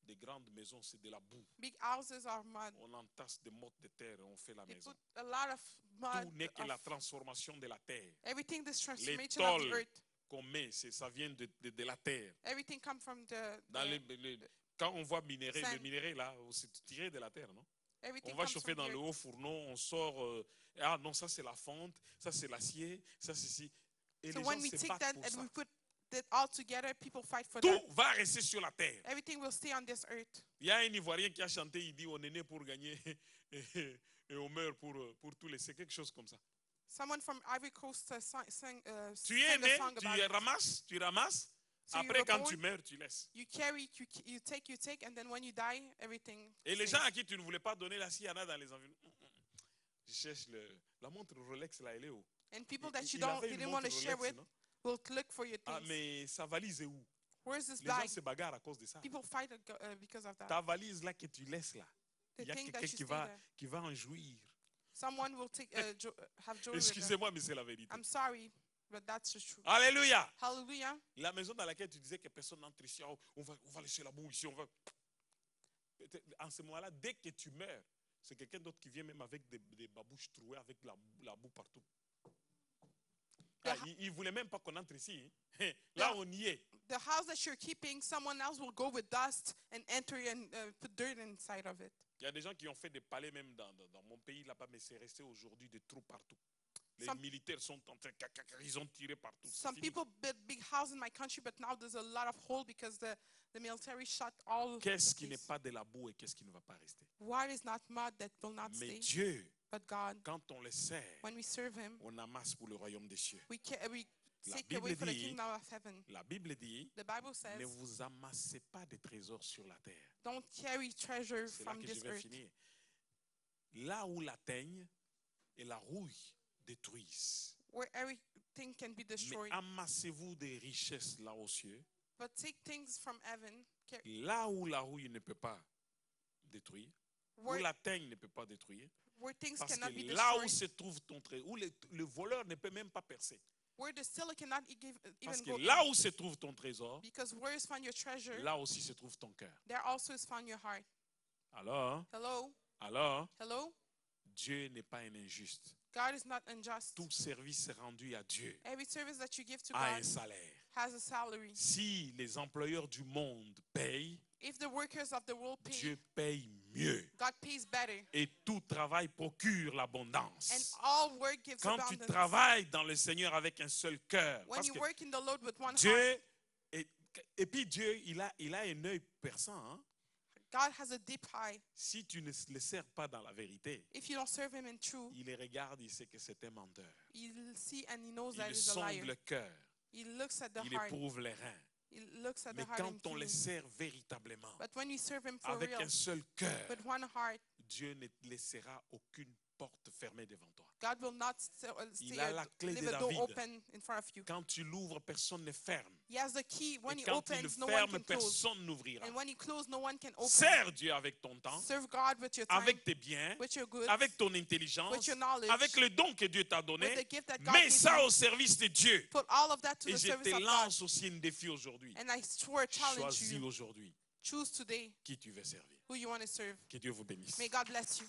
Des grandes maisons, c'est de la boue. Big houses are mud. On entasse des mottes de terre et on fait la They maison. put a lot of mud. Tout n'est que la Of transformation de la terre. everything, this Les transformation of the tôles earth. qu'on met, ça vient de la terre. Everything come from Dans quand on voit minérer, le sand. minerai là, c'est tiré de la terre, non? everything On va comes chauffer from dans the le earth. haut fourneau, on sort. Ah non, ça c'est la fonte, ça c'est l'acier, ça c'est ci. Et So les when gens we se take battent that pour and ça. we put that all together, people fight for Tout that. va rester sur la terre. Everything will stay on this earth. Il y a un Ivoirien qui a chanté, il dit on est né pour gagner et on meurt pour tous les. C'est quelque chose comme ça. Someone from Ivory Coast sang Tu es sang a né, song tu about it. ramasses. So you Après, were quand born, tu meurs, tu laisses. you carry, you take, and then when you die, everything Et les stays. gens à qui tu ne voulais pas donner la scie, il y en a dans les environs. Je cherche la montre Rolex là, elle est où? And people Il- that you il avait une didn't want to montre share Rolex, with non? will look for your Ah, things. mais sa valise est où? Where's this Les gens bag? se bagarrent à cause de ça. People fight because of that. Ta valise là que tu laisses là, They il y a think that quelqu'un you stay there. qui va en jouir. Someone will take have joy with them. Excusez-moi, mais c'est la vérité. I'm sorry, but that's the truth. Alléluia. Hallelujah. La maison dans laquelle tu disais que personne n'entre ici, oh, on va laisser la boue ici, on va. En ce moment-là, dès que tu meurs, c'est quelqu'un d'autre qui vient même avec des babouches trouées avec la boue partout. Ah, il ne voulait même pas qu'on entre ici. Hein. Là, on y est. The house that you're keeping, someone else will go with dust and enter and put dirt inside of it. Il y a des gens qui ont fait des palais même dans mon pays là-bas, mais c'est resté aujourd'hui des trous partout. Les Some- militaires sont en train, ils ont tiré partout. C'est Some fini. people built big houses in my country, but now there's a lot of hole because the military shot all. Qu'est-ce qui the n'est place. pas de la boue et qu'est-ce qui ne va pas rester? What is not mud that will not Mais stay? Dieu, But God, quand on le sert, when we serve Him, on amasse pour le royaume des cieux. we La take Bible away for the dit- kingdom of heaven. La Bible dit, The Bible ne says, vous amassez pas de trésors sur la terre. don't carry treasure C'est là from que je this vais earth. finir. Là où la teigne et la rouille détruisent. Where everything can be Mais destroyed. amassez-vous des richesses là aux cieux. But take things from heaven, Là où la rouille ne peut pas détruire, où where, la teigne ne peut pas détruire, where things parce cannot be que là où destroyed, se trouve ton trésor, où le voleur ne peut même pas percer. where the stealer cannot Parce even que go là in. où se trouve ton trésor, Because where is found your treasure, là aussi se trouve ton cœur. there also is found your heart. Alors, Hello? Dieu n'est pas un injuste. God is not unjust. Tout service rendu à Dieu Every service that you give to a un God salaire. has a salary. Si les employeurs du monde payent, If the workers of the world pay, Dieu paye mieux. God pays better. Et tout travail procure And l'abondance. all work gives Quand tu abundance. travailles dans le Seigneur avec un seul cœur, When parce you que work in the Lord with one heart, Dieu, et puis Dieu, il a un œil perçant. Hein. God has a deep eye. Si tu ne le sers pas dans la vérité, If you don't serve Him in truth, il les regarde, il sait que c'est un menteur. He'll see and He knows Il that He's a sonde liar. le cœur, He looks at the il heart. éprouve les reins. He looks at Mais the heart quand and on les feelings. sert véritablement, But when you serve Him for avec real, un seul cœur, with one heart, Dieu ne laissera aucune porte fermée devant toi. God will not Il a la clé leave de a door David. open in front of you. Quand tu l'ouvres, personne ne ferme. He has the key. When Et He quand il le opens, no one ferme, can close. personne n'ouvrira. And when He closes, no one can open. Sers Dieu avec ton temps, Serve God with your time, avec tes biens, with your goods, avec ton with intelligence, your knowledge, avec le don que Dieu t'a with the donné. gift that God Mets gave ça you. au service de Dieu. Put all of that to Et the je service te of God. lance aussi un défi aujourd'hui. And I swear, challenge Choisis you. aujourd'hui Choose today qui tu veux servir. who you want to serve. Que Dieu vous bénisse. May God bless you.